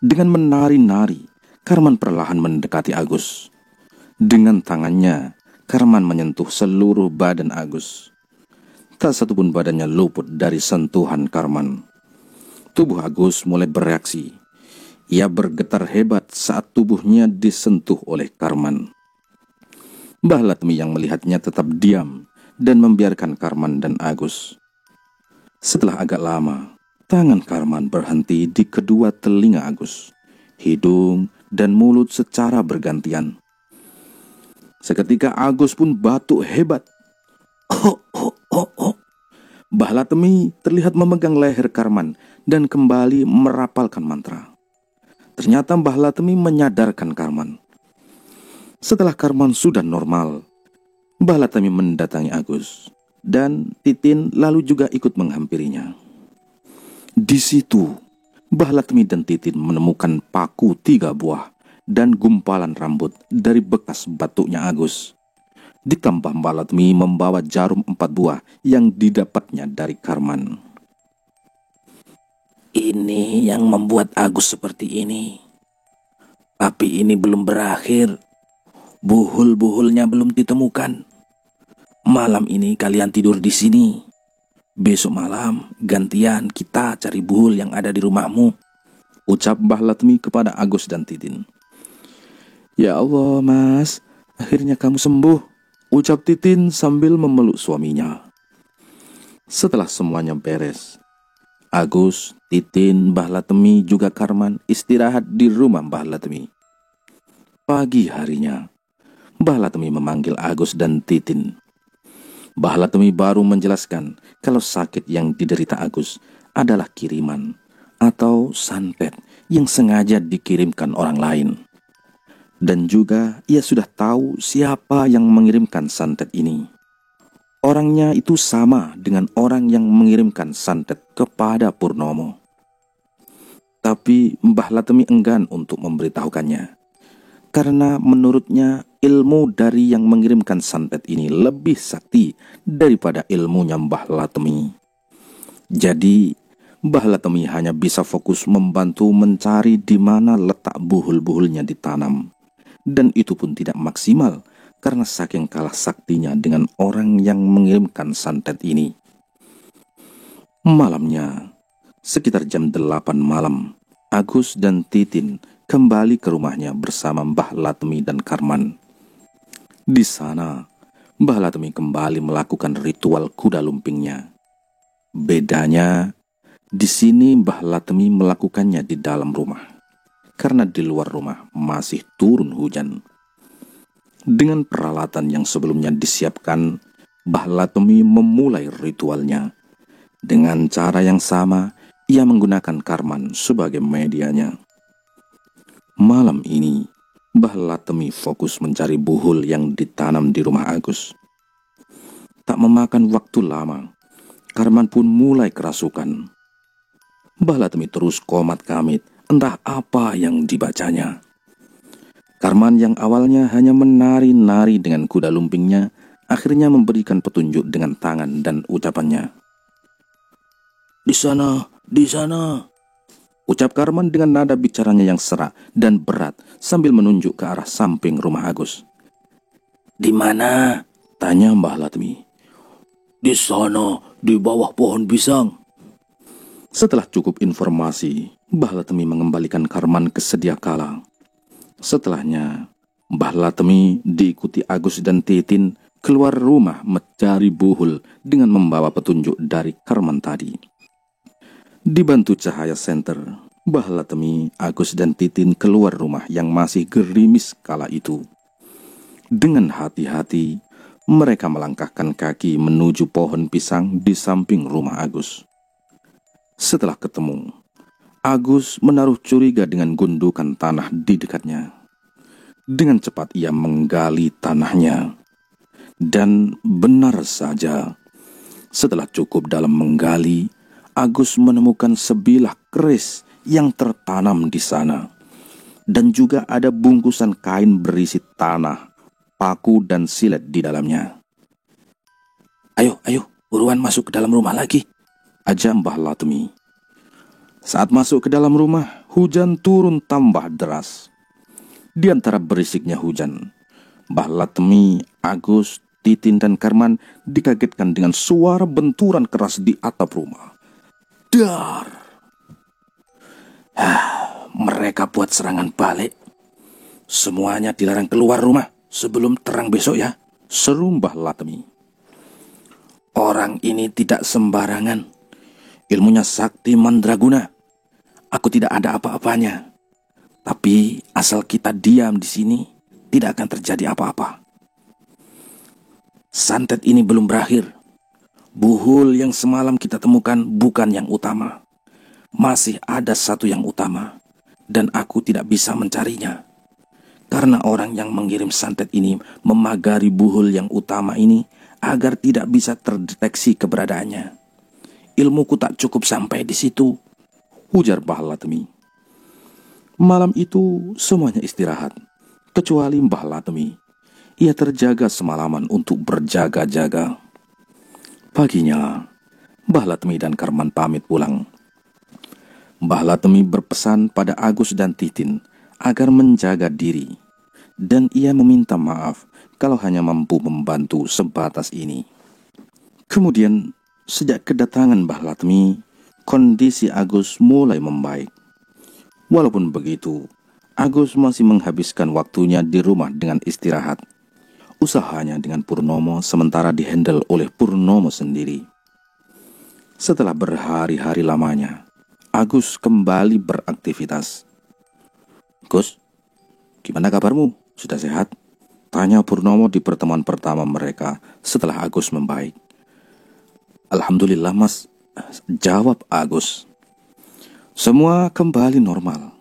Dengan menari-nari, Karman perlahan mendekati Agus. Dengan tangannya, Karman menyentuh seluruh badan Agus. Tak satupun badannya luput dari sentuhan Karman. Tubuh Agus mulai bereaksi. Ia bergetar hebat saat tubuhnya disentuh oleh Karman. Mbah Latmi yang melihatnya tetap diam dan membiarkan Karman dan Agus. Setelah agak lama, tangan Karman berhenti di kedua telinga Agus, hidung dan mulut secara bergantian. Seketika Agus pun batuk hebat. Mbah Latmi terlihat memegang leher Karman dan kembali merapalkan mantra. Ternyata Mbah Latmi menyadarkan Karman. Setelah Karman sudah normal, Mbah Latmi mendatangi Agus dan Titin lalu juga ikut menghampirinya. Di situ, Mbah Latmi dan Titin menemukan paku 3 buah dan gumpalan rambut dari bekas batuknya Agus. Ditambah Mbah Latmi membawa jarum 4 buah yang didapatnya dari Karman. Ini yang membuat Agus seperti ini. Tapi ini belum berakhir. Buhul-buhulnya belum ditemukan. Malam ini kalian tidur di sini. Besok malam gantian kita cari buhul yang ada di rumahmu, ucap Mbah Latmi kepada Agus dan Titin. Ya Allah, Mas, akhirnya kamu sembuh, ucap Titin sambil memeluk suaminya. Setelah semuanya beres, Agus, Titin, Mbah Latmi juga Karman istirahat di rumah Mbah Latmi. Pagi harinya, Mbah Latmi memanggil Agus dan Titin. Mbah Latmi baru menjelaskan kalau sakit yang diderita Agus adalah kiriman atau santet yang sengaja dikirimkan orang lain. Dan juga ia sudah tahu siapa yang mengirimkan santet ini. Orangnya itu sama dengan orang yang mengirimkan santet kepada Purnomo. Tapi Mbah Latmi enggan untuk memberitahukannya, karena menurutnya ilmu dari yang mengirimkan santet ini lebih sakti daripada ilmunya Mbah Latmi. Jadi Mbah Latmi hanya bisa fokus membantu mencari di mana letak buhul-buhulnya ditanam. Dan itu pun tidak maksimal karena saking kalah saktinya dengan orang yang mengirimkan santet ini. Malamnya, sekitar jam 8 malam, Agus dan Titin kembali ke rumahnya bersama Mbah Latmi dan Karman. Di sana, Mbah Latmi kembali melakukan ritual kuda lumpingnya. Bedanya, di sini Mbah Latmi melakukannya di dalam rumah, karena di luar rumah masih turun hujan. Dengan peralatan yang sebelumnya disiapkan, Mbah Latmi memulai ritualnya. Dengan cara yang sama, ia menggunakan Karman sebagai medianya. Malam ini, Mbah Latmi fokus mencari buhul yang ditanam di rumah Agus. Tak memakan waktu lama, Karman pun mulai kerasukan. Mbah Latmi terus komat kamit, entah apa yang dibacanya. Karman yang awalnya hanya menari-nari dengan kuda lumpingnya, akhirnya memberikan petunjuk dengan tangan dan ucapannya. Di sana, di sana. Ucap Karman dengan nada bicaranya yang serak dan berat sambil menunjuk ke arah samping rumah Agus. Di mana? Tanya Mbah Latmi. Di sana, di bawah pohon pisang. Setelah cukup informasi, Mbah Latmi mengembalikan Karman ke sedia kala. Setelahnya, Mbah Latmi diikuti Agus dan Titin keluar rumah mencari Buhul dengan membawa petunjuk dari Karman tadi. Dibantu cahaya senter, Mbah Latmi, Agus dan Titin keluar rumah yang masih gerimis kala itu. Dengan hati-hati, mereka melangkahkan kaki menuju pohon pisang di samping rumah Agus. Setelah ketemu, Agus menaruh curiga dengan gundukan tanah di dekatnya. Dengan cepat ia menggali tanahnya. Dan benar saja, setelah cukup dalam menggali, Agus menemukan sebilah keris yang tertanam di sana. Dan juga ada bungkusan kain berisi tanah, paku dan silet di dalamnya. Ayo, buruan masuk ke dalam rumah lagi, ajak Mbah Latmi. Saat masuk ke dalam rumah, hujan turun tambah deras. Di antara berisiknya hujan, Mbah Latmi, Agus, Titin dan Karman dikagetkan dengan suara benturan keras di atap rumah. Dar! Mereka buat serangan balik. Semuanya dilarang keluar rumah sebelum terang besok ya, seru Mbah Latmi. Orang ini tidak sembarangan. Ilmunya sakti mandraguna. Aku tidak ada apa-apanya. Tapi asal kita diam di sini, tidak akan terjadi apa-apa. Santet ini belum berakhir. Buhul yang semalam kita temukan bukan yang utama. Masih ada satu yang utama. Dan aku tidak bisa mencarinya. Karena orang yang mengirim santet ini memagari buhul yang utama ini agar tidak bisa terdeteksi keberadaannya. Ilmuku tak cukup sampai di situ, ujar Mbah Latmi. Malam itu semuanya istirahat, kecuali Mbah Latmi. Ia terjaga semalaman untuk berjaga-jaga. Paginya, Mbah Latmi dan Karman pamit pulang. Mbah Latmi berpesan pada Agus dan Titin agar menjaga diri, dan ia meminta maaf kalau hanya mampu membantu sebatas ini. Kemudian, sejak kedatangan Mbah Latmi, kondisi Agus mulai membaik. Walaupun begitu, Agus masih menghabiskan waktunya di rumah dengan istirahat. Usahanya dengan Purnomo sementara dihandle oleh Purnomo sendiri. Setelah berhari-hari lamanya, Agus kembali beraktivitas. Gus, gimana kabarmu? Sudah sehat? Tanya Purnomo di pertemuan pertama mereka setelah Agus membaik. Alhamdulillah mas, jawab Agus. Semua kembali normal.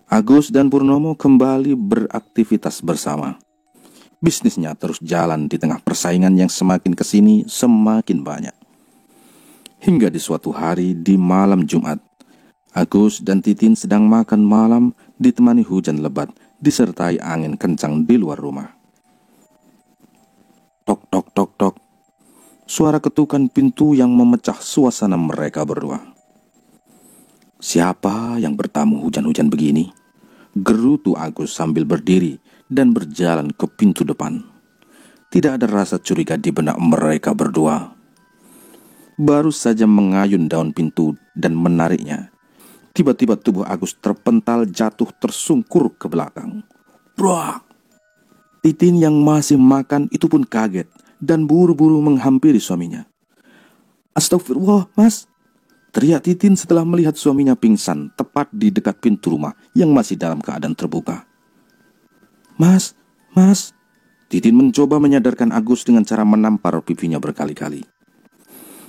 Agus dan Purnomo kembali beraktivitas bersama. Bisnisnya terus jalan di tengah persaingan yang semakin kesini semakin banyak. Hingga di suatu hari di malam Jumat, Agus dan Titin sedang makan malam ditemani hujan lebat disertai angin kencang di luar rumah. Tok tok tok tok. Suara ketukan pintu yang memecah suasana mereka berdua. Siapa yang bertamu hujan-hujan begini? Gerutu Agus sambil berdiri dan berjalan ke pintu depan. Tidak ada rasa curiga di benak mereka berdua. Baru saja mengayun daun pintu dan menariknya, tiba-tiba tubuh Agus terpental jatuh tersungkur ke belakang. Brak! Titin yang masih makan itu pun kaget dan buru-buru menghampiri suaminya. Astagfirullah, mas! Teriak Titin setelah melihat suaminya pingsan tepat di dekat pintu rumah yang masih dalam keadaan terbuka. Mas! Titin mencoba menyadarkan Agus dengan cara menampar pipinya berkali-kali.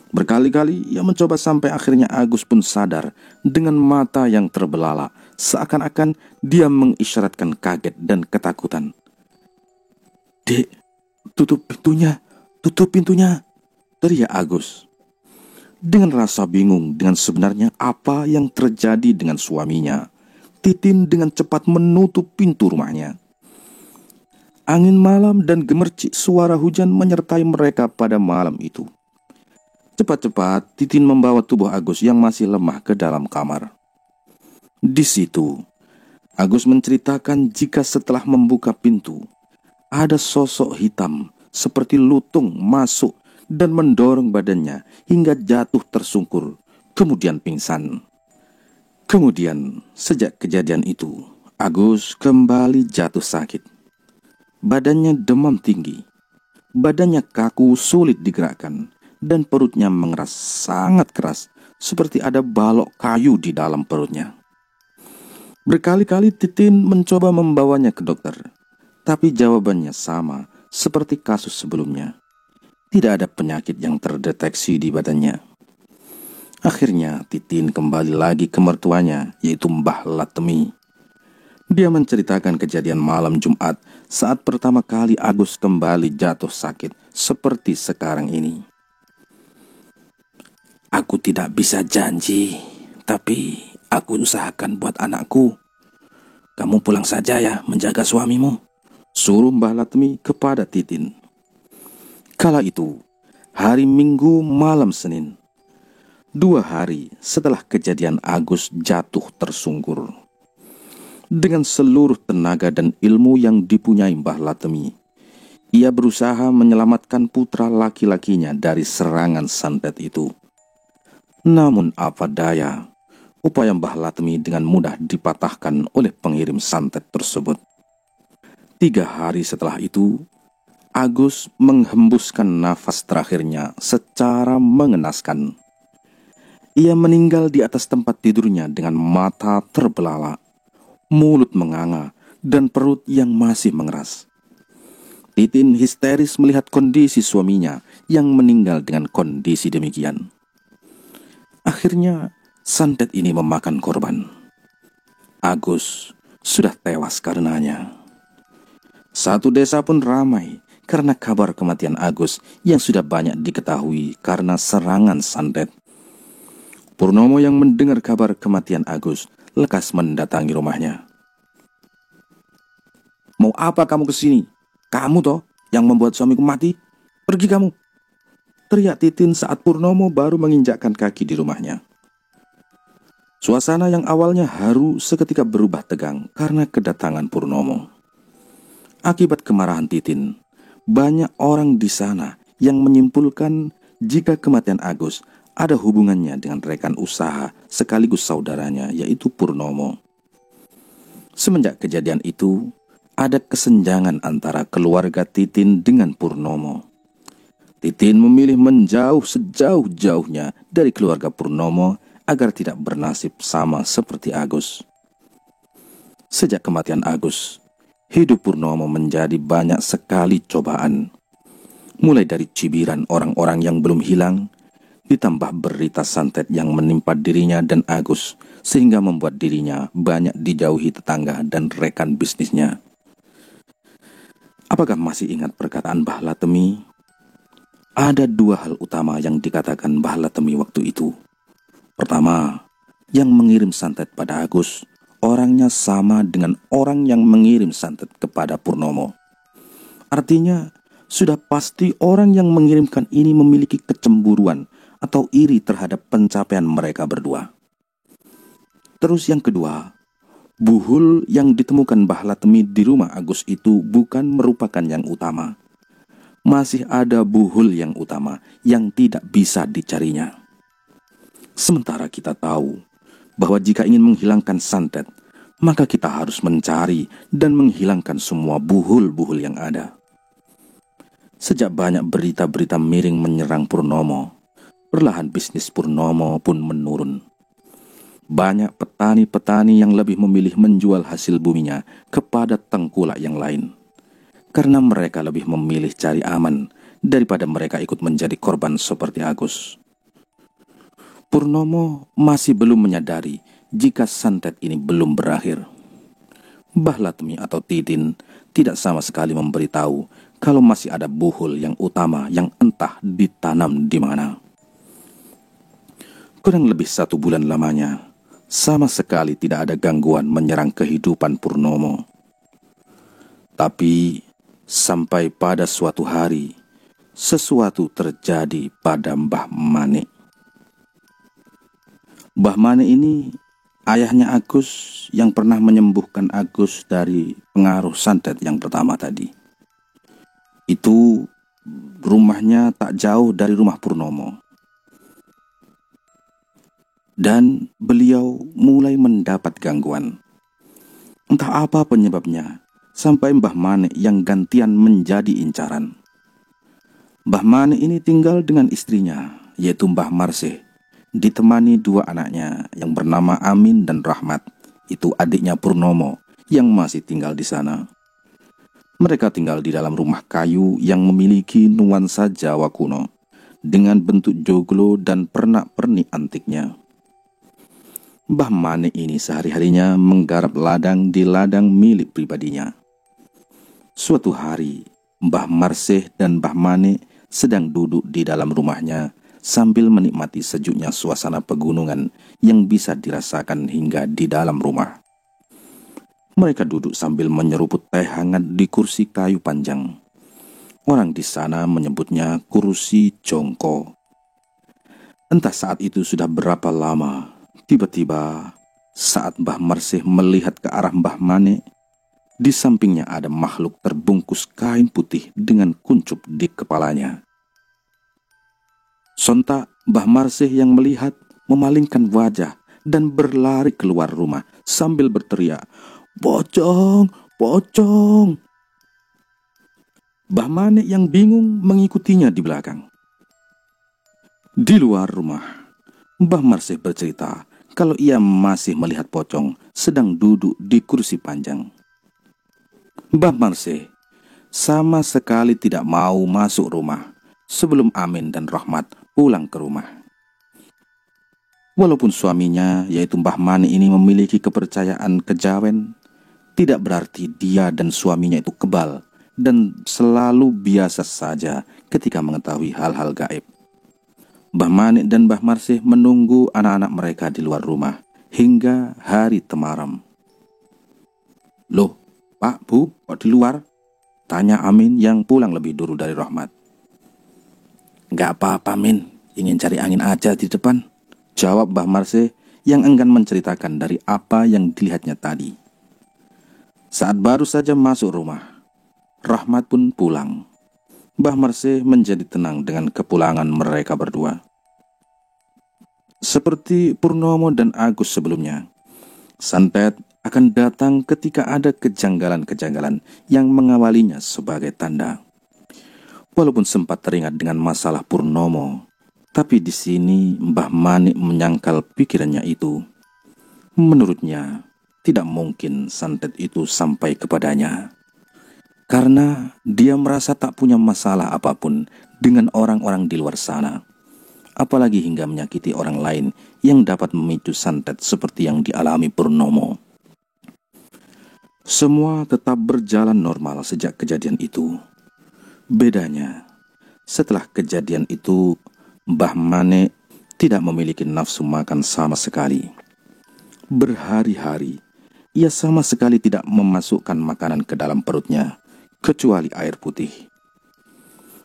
Berkali-kali ia mencoba sampai akhirnya Agus pun sadar dengan mata yang terbelalak, seakan-akan dia mengisyaratkan kaget dan ketakutan. Dek, tutup pintunya. teriak Agus. Dengan rasa bingung dengan sebenarnya apa yang terjadi dengan suaminya, Titin dengan cepat menutup pintu rumahnya. Angin malam dan gemercik suara hujan menyertai mereka pada malam itu. Cepat-cepat Titin membawa tubuh Agus yang masih lemah ke dalam kamar. Di situ, Agus menceritakan jika setelah membuka pintu, ada sosok hitam seperti lutung masuk dan mendorong badannya hingga jatuh tersungkur, kemudian pingsan. Kemudian, sejak kejadian itu, Agus kembali jatuh sakit. Badannya demam tinggi, badannya kaku sulit digerakkan, dan perutnya mengeras sangat keras, seperti ada balok kayu di dalam perutnya. Berkali-kali Titin mencoba membawanya ke dokter, tapi jawabannya sama seperti kasus sebelumnya. Tidak ada penyakit yang terdeteksi di badannya. Akhirnya Titin kembali lagi ke mertuanya, yaitu Mbah Latemi. Dia menceritakan kejadian malam Jumat saat pertama kali Agus kembali jatuh sakit seperti sekarang ini. Aku tidak bisa janji, tapi aku usahakan buat anakku. Kamu pulang saja ya menjaga suamimu, suruh Mbah Latemi kepada Titin. Kala itu, hari Minggu malam Senin, 2 hari setelah kejadian Agus jatuh tersungkur. Dengan seluruh tenaga dan ilmu yang dipunyai Mbah Latemi, ia berusaha menyelamatkan putra laki-lakinya dari serangan santet itu. Namun apa daya, upaya Mbah Latemi dengan mudah dipatahkan oleh pengirim santet tersebut. 3 hari setelah itu, Agus menghembuskan nafas terakhirnya secara mengenaskan. Ia meninggal di atas tempat tidurnya dengan mata terbelalak, mulut menganga, dan perut yang masih mengeras. Titin histeris melihat kondisi suaminya yang meninggal dengan kondisi demikian. Akhirnya, santet ini memakan korban. Agus sudah tewas karenanya. Satu desa pun ramai karena kabar kematian Agus yang sudah banyak diketahui karena serangan santet. Purnomo yang mendengar kabar kematian Agus lekas mendatangi rumahnya. Mau apa kamu kesini? Kamu toh yang membuat suamiku mati? Pergi kamu! Teriak Titin saat Purnomo baru menginjakkan kaki di rumahnya. Suasana yang awalnya haru seketika berubah tegang karena kedatangan Purnomo. Akibat kemarahan Titin, banyak orang di sana yang menyimpulkan jika kematian Agus ada hubungannya dengan rekan usaha sekaligus saudaranya, yaitu Purnomo. Semenjak kejadian itu, ada kesenjangan antara keluarga Titin dengan Purnomo. Titin memilih menjauh sejauh-jauhnya dari keluarga Purnomo agar tidak bernasib sama seperti Agus. Sejak kematian Agus, hidup Purnomo menjadi banyak sekali cobaan. Mulai dari cibiran orang-orang yang belum hilang, ditambah berita santet yang menimpa dirinya dan Agus, sehingga membuat dirinya banyak dijauhi tetangga dan rekan bisnisnya. Apakah masih ingat perkataan Mbah Latemi? Ada 2 hal utama yang dikatakan Mbah Latemi waktu itu. Pertama, yang mengirim santet pada Agus, orangnya sama dengan orang yang mengirim santet kepada Purnomo. Artinya, sudah pasti orang yang mengirimkan ini memiliki kecemburuan atau iri terhadap pencapaian mereka berdua. Terus yang kedua, buhul yang ditemukan Mbah Latemi di rumah Agus itu bukan merupakan yang utama. Masih ada buhul yang utama yang tidak bisa dicarinya. Sementara kita tahu bahwa jika ingin menghilangkan santet, maka kita harus mencari dan menghilangkan semua buhul-buhul yang ada. Sejak banyak berita-berita miring menyerang Purnomo, perlahan bisnis Purnomo pun menurun. Banyak petani-petani yang lebih memilih menjual hasil buminya kepada tengkulak yang lain, karena mereka lebih memilih cari aman daripada mereka ikut menjadi korban seperti Agus. Purnomo masih belum menyadari jika santet ini belum berakhir. Mbah Latemi atau Titin tidak sama sekali memberitahu kalau masih ada buhul yang utama yang entah ditanam di mana. Kurang lebih 1 bulan lamanya, sama sekali tidak ada gangguan menyerang kehidupan Purnomo. Tapi sampai pada suatu hari, sesuatu terjadi pada Mbah Mane. Mbah Mane ini ayahnya Agus yang pernah menyembuhkan Agus dari pengaruh santet yang pertama tadi. Itu rumahnya tak jauh dari rumah Purnomo. Dan beliau mulai mendapat gangguan. Entah apa penyebabnya, sampai Mbah Mane yang gantian menjadi incaran. Mbah Mane ini tinggal dengan istrinya, yaitu Mbah Marseh, ditemani 2 anaknya yang bernama Amin dan Rahmat. Itu adiknya Purnomo yang masih tinggal di sana. Mereka tinggal di dalam rumah kayu yang memiliki nuansa Jawa kuno, dengan bentuk joglo dan pernak-pernik antiknya. Mbah Mane ini sehari-harinya menggarap ladang di ladang milik pribadinya. Suatu hari, Mbah Marseh dan Mbah Mane sedang duduk di dalam rumahnya sambil menikmati sejuknya suasana pegunungan yang bisa dirasakan hingga di dalam rumah. Mereka duduk sambil menyeruput teh hangat di kursi kayu panjang. Orang di sana menyebutnya kursi jongko. Entah saat itu sudah berapa lama, tiba-tiba saat Mbah Marseh melihat ke arah Mbah Mane, di sampingnya ada makhluk terbungkus kain putih dengan kuncup di kepalanya. Sontak Mbah Marseh yang melihat memalingkan wajah dan berlari keluar rumah sambil berteriak, "Pocong, pocong!" Mbah Mane yang bingung mengikutinya di belakang. Di luar rumah, Mbah Marseh bercerita kalau ia masih melihat pocong sedang duduk di kursi panjang. Mbah Marseh sama sekali tidak mau masuk rumah sebelum Amin dan Rahmat pulang ke rumah. Walaupun suaminya, yaitu Mbah Mane ini memiliki kepercayaan kejawen, tidak berarti dia dan suaminya itu kebal dan selalu biasa saja ketika mengetahui hal-hal gaib. Mbah Mane dan Mbah Marseh menunggu anak-anak mereka di luar rumah hingga hari temaram. "Loh, Pak, Bu, kok di luar?" tanya Amin yang pulang lebih dulu dari Rahmat. "Gak apa-apa, Min, ingin cari angin aja di depan," jawab Mbah Marseh yang enggan menceritakan dari apa yang dilihatnya tadi. Saat baru saja masuk rumah, Rahmat pun pulang. Mbah Marseh menjadi tenang dengan kepulangan mereka berdua. Seperti Purnomo dan Agus sebelumnya, santet akan datang ketika ada kejanggalan-kejanggalan yang mengawalinya sebagai tanda. Walaupun sempat teringat dengan masalah Purnomo, tapi di sini Mbah Mane menyangkal pikirannya itu. Menurutnya, tidak mungkin santet itu sampai kepadanya, karena dia merasa tak punya masalah apapun dengan orang-orang di luar sana, apalagi hingga menyakiti orang lain yang dapat memicu santet seperti yang dialami Purnomo. Semua tetap berjalan normal sejak kejadian itu. Bedanya, setelah kejadian itu, Mbah Mane tidak memiliki nafsu makan sama sekali. Berhari-hari, ia sama sekali tidak memasukkan makanan ke dalam perutnya, kecuali air putih.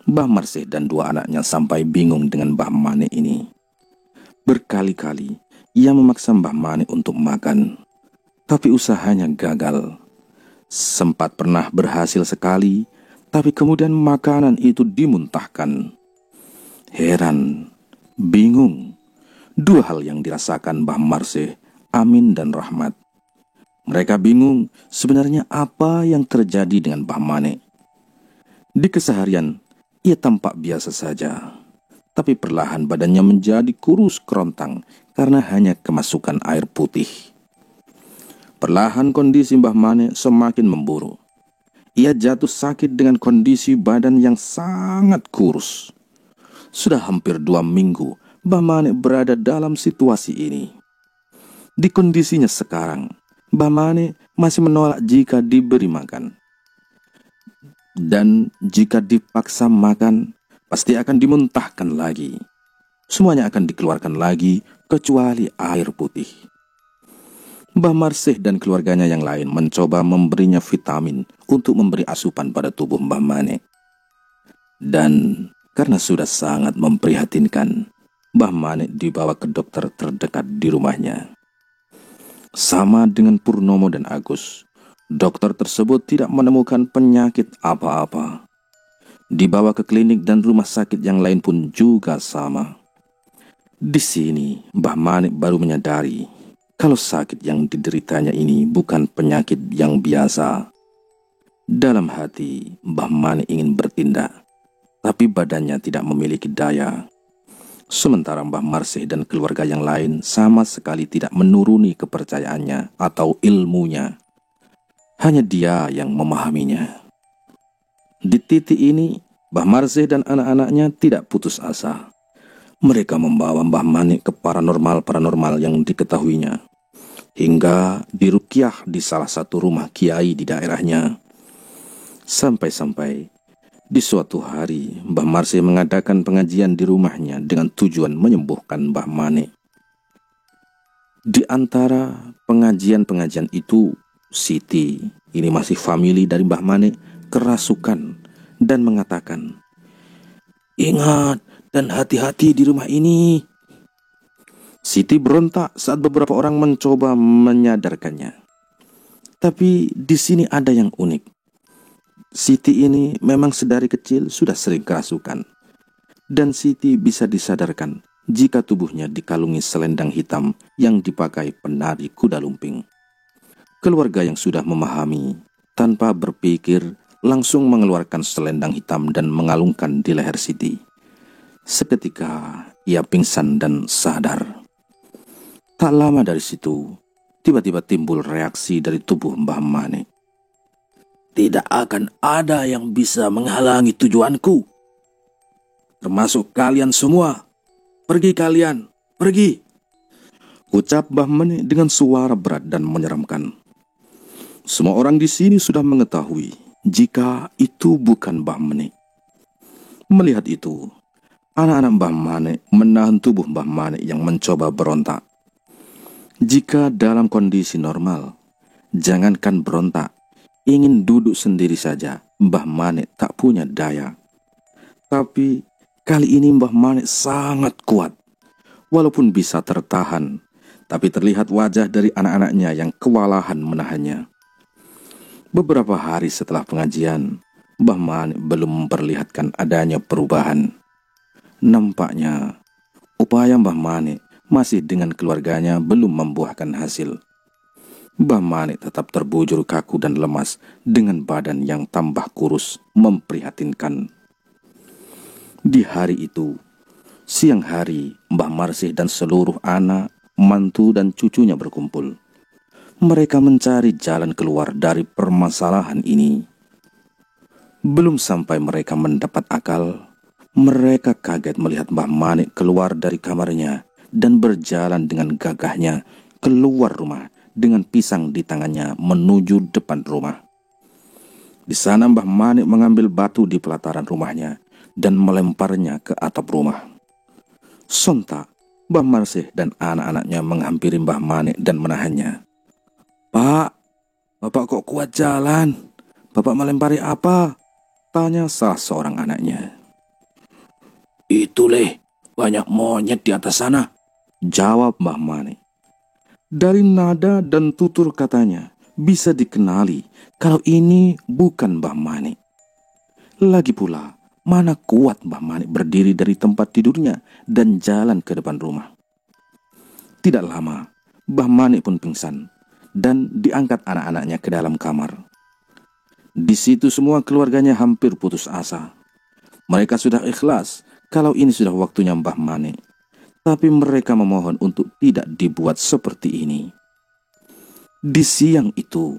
Mbah Marseh dan 2 anaknya sampai bingung dengan Mbah Mane ini. Berkali-kali ia memaksa Mbah Mane untuk makan, tapi usahanya gagal. Sempat pernah berhasil sekali, tapi kemudian makanan itu dimuntahkan. Heran, bingung, 2 hal yang dirasakan Mbah Marseh, Amin dan Rahmat. Mereka bingung sebenarnya apa yang terjadi dengan Mbah Mane. Di keseharian, ia tampak biasa saja, tapi perlahan badannya menjadi kurus kerontang karena hanya kemasukan air putih. Perlahan kondisi Mbah Mane semakin memburuk. Ia jatuh sakit dengan kondisi badan yang sangat kurus. Sudah hampir 2 minggu Mbah Mane berada dalam situasi ini. Di kondisinya sekarang, Mbah Mane masih menolak jika diberi makan. Dan jika dipaksa makan, pasti akan dimuntahkan lagi. Semuanya akan dikeluarkan lagi, kecuali air putih. Mbah Marseh dan keluarganya yang lain mencoba memberinya vitamin untuk memberi asupan pada tubuh Mbah Manik. Dan karena sudah sangat memprihatinkan, Mbah Manik dibawa ke dokter terdekat di rumahnya. Sama dengan Purnomo dan Agus, dokter tersebut tidak menemukan penyakit apa-apa. Dibawa ke klinik dan rumah sakit yang lain pun juga sama. Di sini, Mbah Manik baru menyadari kalau sakit yang dideritanya ini bukan penyakit yang biasa. Dalam hati, Mbah Manik ingin bertindak, tapi badannya tidak memiliki daya. Sementara Mbah Marseh dan keluarga yang lain sama sekali tidak menuruni kepercayaannya atau ilmunya. Hanya dia yang memahaminya. Di titik ini, Mbah Marseh dan anak-anaknya tidak putus asa. Mereka membawa Mbah Manik ke paranormal yang diketahuinya, hingga dirukyah di salah satu rumah kiai di daerahnya. Sampai-sampai di suatu hari, Mbah Marseh mengadakan pengajian di rumahnya dengan tujuan menyembuhkan Mbah Manik. Di antara pengajian-pengajian itu, Siti, ini masih famili dari Mbah Manik, kerasukan dan mengatakan, "Ingat dan hati-hati di rumah ini." Siti berontak saat beberapa orang mencoba menyadarkannya. Tapi di sini ada yang unik. Siti ini memang sedari kecil sudah sering kerasukan. Dan Siti bisa disadarkan jika tubuhnya dikalungi selendang hitam yang dipakai penari kuda lumping. Keluarga yang sudah memahami, tanpa berpikir, langsung mengeluarkan selendang hitam dan mengalungkan di leher Siti. Seketika ia pingsan dan sadar. Tak lama dari situ, tiba-tiba timbul reaksi dari tubuh Mbah Manik. Tidak akan ada yang bisa menghalangi tujuanku, termasuk kalian semua. Pergi kalian, pergi, ucap Mbah Manik dengan suara berat dan menyeramkan. Semua orang di sini sudah mengetahui jika itu bukan Mbah Manik. Melihat itu, anak-anak Mbah Manik menahan tubuh Mbah Manik yang mencoba berontak. Jika dalam kondisi normal, jangankan berontak, ingin duduk sendiri saja, Mbah Manik tak punya daya. Tapi kali ini Mbah Manik sangat kuat. Walaupun bisa tertahan, tapi terlihat wajah dari anak-anaknya yang kewalahan menahannya. Beberapa hari setelah pengajian, Mbah Manik belum memperlihatkan adanya perubahan. Nampaknya, upaya Mbah Manik masih dengan keluarganya belum membuahkan hasil. Mbah Manik tetap terbujur kaku dan lemas dengan badan yang tambah kurus memprihatinkan. Di hari itu, siang hari, Mbah Marseh dan seluruh anak, mantu dan cucunya berkumpul. Mereka mencari jalan keluar dari permasalahan ini. Belum sampai mereka mendapat akal, mereka kaget melihat Mbah Manik keluar dari kamarnya dan berjalan dengan gagahnya keluar rumah dengan pisang di tangannya menuju depan rumah. Di sana Mbah Manik mengambil batu di pelataran rumahnya dan melemparnya ke atap rumah. Sontak, Mbah Marseh dan anak-anaknya menghampiri Mbah Manik dan menahannya. "Pak, Bapak kok kuat jalan? Bapak melempari apa?" tanya salah seorang anaknya. "Itu leh, banyak monyet di atas sana," jawab Mbah Manik. Dari nada dan tutur katanya, bisa dikenali kalau ini bukan Mbah Manik. Lagi pula, mana kuat Mbah Manik berdiri dari tempat tidurnya dan jalan ke depan rumah. Tidak lama, Mbah Manik pun pingsan dan diangkat anak-anaknya ke dalam kamar. Di situ semua keluarganya hampir putus asa. Mereka sudah ikhlas kalau ini sudah waktunya Mbah Manik. Tapi mereka memohon untuk tidak dibuat seperti ini. Di siang itu,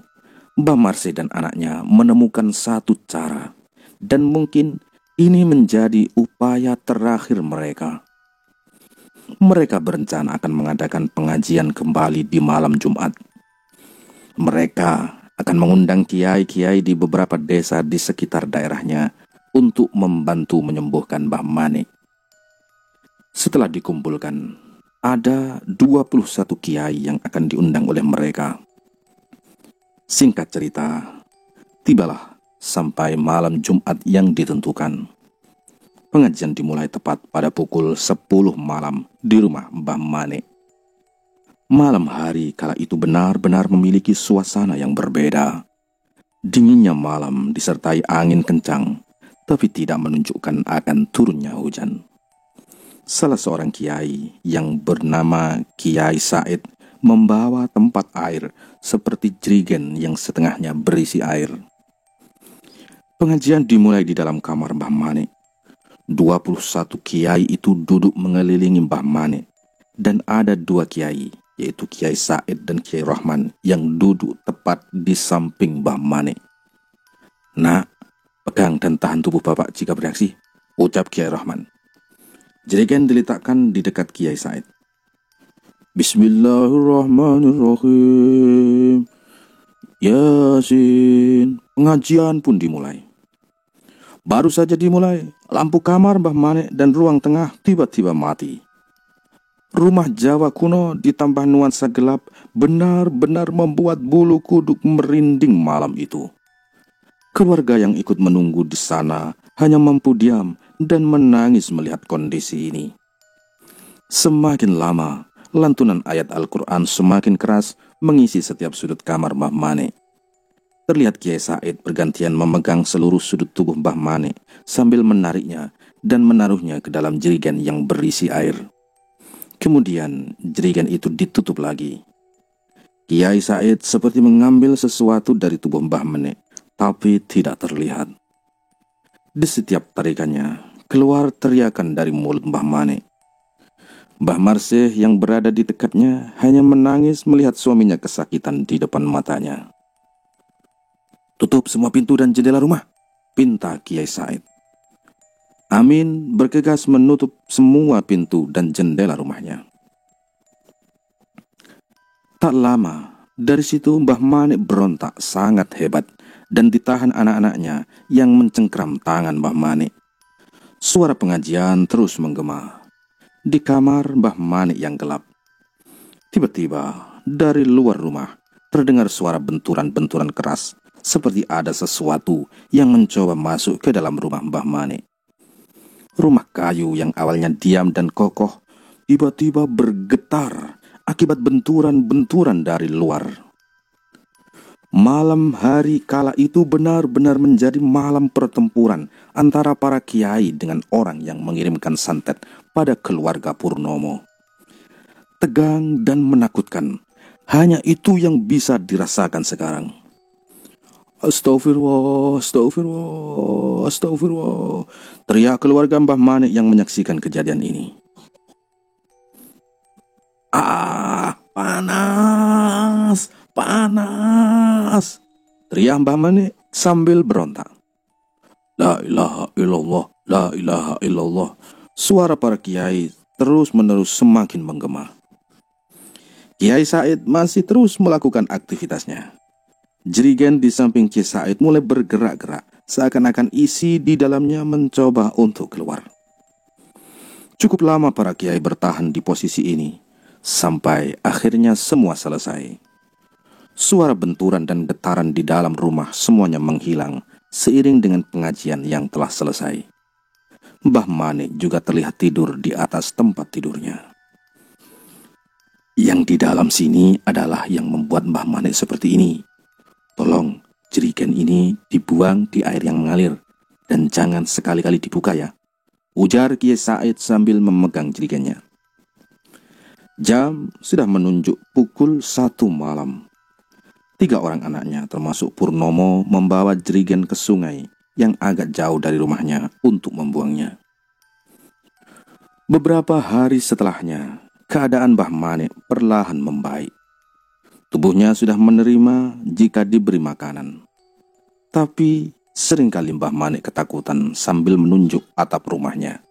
Mbah Marseh dan anaknya menemukan satu cara, dan mungkin ini menjadi upaya terakhir mereka. Mereka berencana akan mengadakan pengajian kembali di malam Jumat. Mereka akan mengundang kiai-kiai di beberapa desa di sekitar daerahnya untuk membantu menyembuhkan Mbah Manik. Setelah dikumpulkan, ada 21 kiai yang akan diundang oleh mereka. Singkat cerita, tibalah sampai malam Jumat yang ditentukan. Pengajian dimulai tepat pada pukul 10 malam di rumah Mbah Manik. Malam hari kala itu benar-benar memiliki suasana yang berbeda. Dinginnya malam disertai angin kencang, tapi tidak menunjukkan akan turunnya hujan. Salah seorang kiai yang bernama Kiai Said membawa tempat air seperti jerigen yang setengahnya berisi air. Pengajian dimulai di dalam kamar Mbah Manik. 21 kiai itu duduk mengelilingi Mbah Manik, dan ada 2 kiai, yaitu Kiai Said dan Kiai Rahman, yang duduk tepat di samping Mbah Manik. "Nak, pegang dan tahan tubuh Bapak jika bereaksi," ucap Kiai Rahman. Jerigen diletakkan di dekat Kiai Said. "Bismillahirrahmanirrahim. Yasin." Pengajian pun dimulai. Baru saja dimulai, lampu kamar Mbah Manik dan ruang tengah tiba-tiba mati. Rumah Jawa kuno ditambah nuansa gelap benar-benar membuat bulu kuduk merinding malam itu. Keluarga yang ikut menunggu di sana hanya mampu diam dan menangis melihat kondisi ini. Semakin lama, lantunan ayat Al-Quran semakin keras mengisi setiap sudut kamar Mbah Manik. Terlihat Kiai Said bergantian memegang seluruh sudut tubuh Mbah Manik sambil menariknya dan menaruhnya ke dalam jerigen yang berisi air. Kemudian jerigen itu ditutup lagi. Kiai Said seperti mengambil sesuatu dari tubuh Mbah Manik, tapi tidak terlihat. Di setiap tarikannya, keluar teriakan dari mulut Mbah Manik. Mbah Marseh yang berada di dekatnya hanya menangis melihat suaminya kesakitan di depan matanya. "Tutup semua pintu dan jendela rumah," pinta Kiai Said. Amin bergegas menutup semua pintu dan jendela rumahnya. Tak lama, dari situ Mbah Manik berontak sangat hebat dan ditahan anak-anaknya yang mencengkram tangan Mbah Manik. Suara pengajian terus menggema. Di kamar Mbah Manik yang gelap, tiba-tiba dari luar rumah terdengar suara benturan-benturan keras, seperti ada sesuatu yang mencoba masuk ke dalam rumah Mbah Manik. Rumah kayu yang awalnya diam dan kokoh tiba-tiba bergetar akibat benturan-benturan dari luar. Malam hari kala itu benar-benar menjadi malam pertempuran antara para kiai dengan orang yang mengirimkan santet pada keluarga Purnomo. Tegang dan menakutkan, hanya itu yang bisa dirasakan sekarang. "Astagfirullah, astagfirullah, astagfirullah," teriak keluarga Mbah Manik yang menyaksikan kejadian ini. Panas, panas," teriak Mbah Manik sambil berontak. "La ilaha illallah, la ilaha illallah." Suara para kiai terus-menerus semakin menggema. Kiai Said masih terus melakukan aktivitasnya. Jerigen di samping Kiai Said mulai bergerak-gerak, seakan-akan isi di dalamnya mencoba untuk keluar. Cukup lama para kiai bertahan di posisi ini, sampai akhirnya semua selesai. Suara benturan dan getaran di dalam rumah semuanya menghilang seiring dengan pengajian yang telah selesai. Mbah Manik juga terlihat tidur di atas tempat tidurnya. Yang di dalam sini adalah yang membuat Mbah Manik seperti ini. Tolong, jerigen ini dibuang di air yang mengalir, dan jangan sekali-kali dibuka ya, ujar Kiai Said sambil memegang jerigennya. Jam sudah menunjuk pukul 1 malam. 3 orang anaknya termasuk Purnomo membawa jerigen ke sungai yang agak jauh dari rumahnya untuk membuangnya. Beberapa hari setelahnya, keadaan Mbah Manik perlahan membaik. Tubuhnya sudah menerima jika diberi makanan. Tapi seringkali Mbah Manik ketakutan sambil menunjuk atap rumahnya.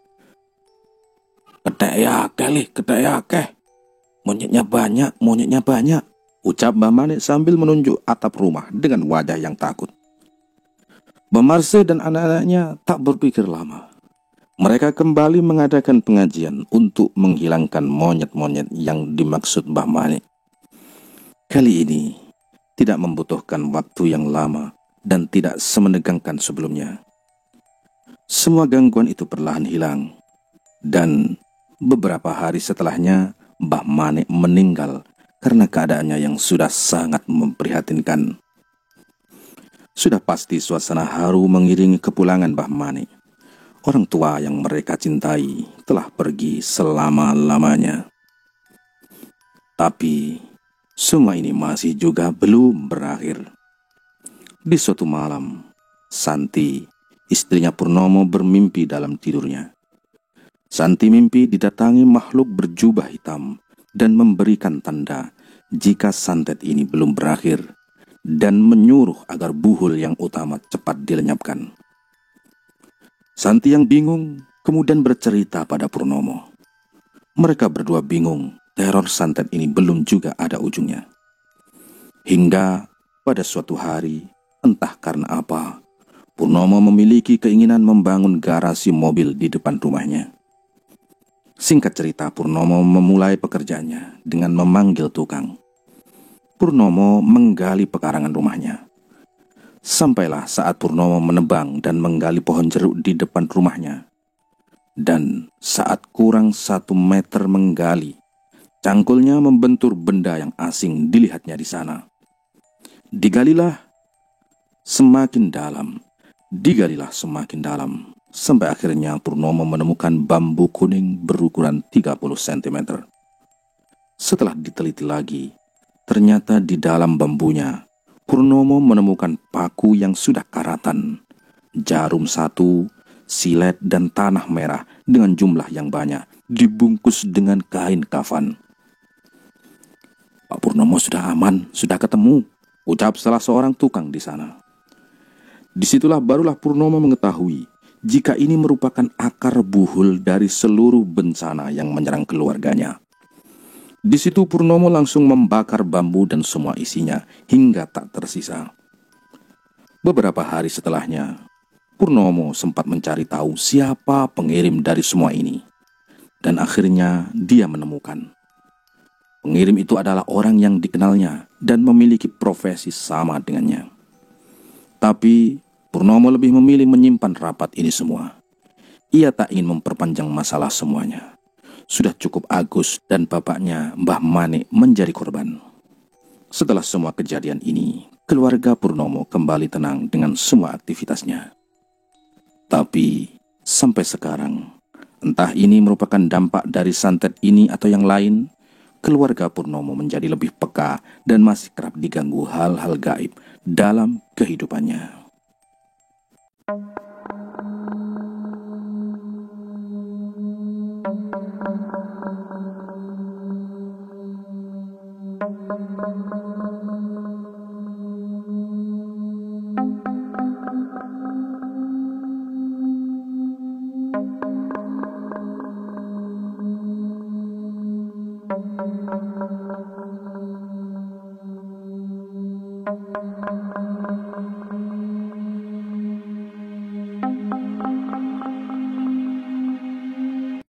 "Ketek ya akeh, monyetnya banyak, monyetnya banyak," ucap Mbah Manik sambil menunjuk atap rumah dengan wajah yang takut. Mbah Marse dan anak-anaknya tak berpikir lama. Mereka kembali mengadakan pengajian untuk menghilangkan monyet-monyet yang dimaksud Mbah Manik. Kali ini tidak membutuhkan waktu yang lama dan tidak semenegangkan sebelumnya. Semua gangguan itu perlahan hilang, dan beberapa hari setelahnya Mbah Manik meninggal karena keadaannya yang sudah sangat memprihatinkan. Sudah pasti suasana haru mengiringi kepulangan Mbah Manik. Orang tua yang mereka cintai telah pergi selama-lamanya. Tapi semua ini masih juga belum berakhir. Di suatu malam, Santi, istrinya Purnomo, bermimpi dalam tidurnya. Santi mimpi didatangi makhluk berjubah hitam dan memberikan tanda jika santet ini belum berakhir dan menyuruh agar buhul yang utama cepat dilenyapkan. Santi yang bingung kemudian bercerita pada Purnomo. Mereka berdua bingung, teror santet ini belum juga ada ujungnya. Hingga pada suatu hari, entah karena apa, Purnomo memiliki keinginan membangun garasi mobil di depan rumahnya. Singkat cerita, Purnomo memulai pekerjaannya dengan memanggil tukang. Purnomo menggali pekarangan rumahnya. Sampailah saat Purnomo menebang dan menggali pohon jeruk di depan rumahnya. Dan saat kurang 1 meter menggali, cangkulnya membentur benda yang asing dilihatnya di sana. Digalilah semakin dalam, sampai akhirnya Purnomo menemukan bambu kuning berukuran 30 cm. Setelah diteliti lagi, ternyata di dalam bambunya Purnomo menemukan paku yang sudah karatan, jarum 1, silet dan tanah merah dengan jumlah yang banyak, dibungkus dengan kain kafan. Pak Purnomo sudah aman, sudah ketemu, ucap salah seorang tukang di sana. Disitulah barulah Purnomo mengetahui jika ini merupakan akar buhul dari seluruh bencana yang menyerang keluarganya. Di situ Purnomo langsung membakar bambu dan semua isinya hingga tak tersisa. Beberapa hari setelahnya, Purnomo sempat mencari tahu siapa pengirim dari semua ini. Dan akhirnya dia menemukan. Pengirim itu adalah orang yang dikenalnya dan memiliki profesi sama dengannya. Tapi Purnomo lebih memilih menyimpan rapat ini semua. Ia tak ingin memperpanjang masalah semuanya. Sudah cukup Agus dan bapaknya Mbah Manik menjadi korban. Setelah semua kejadian ini, keluarga Purnomo kembali tenang dengan semua aktivitasnya. Tapi sampai sekarang, entah ini merupakan dampak dari santet ini atau yang lain, keluarga Purnomo menjadi lebih peka dan masih kerap diganggu hal-hal gaib dalam kehidupannya.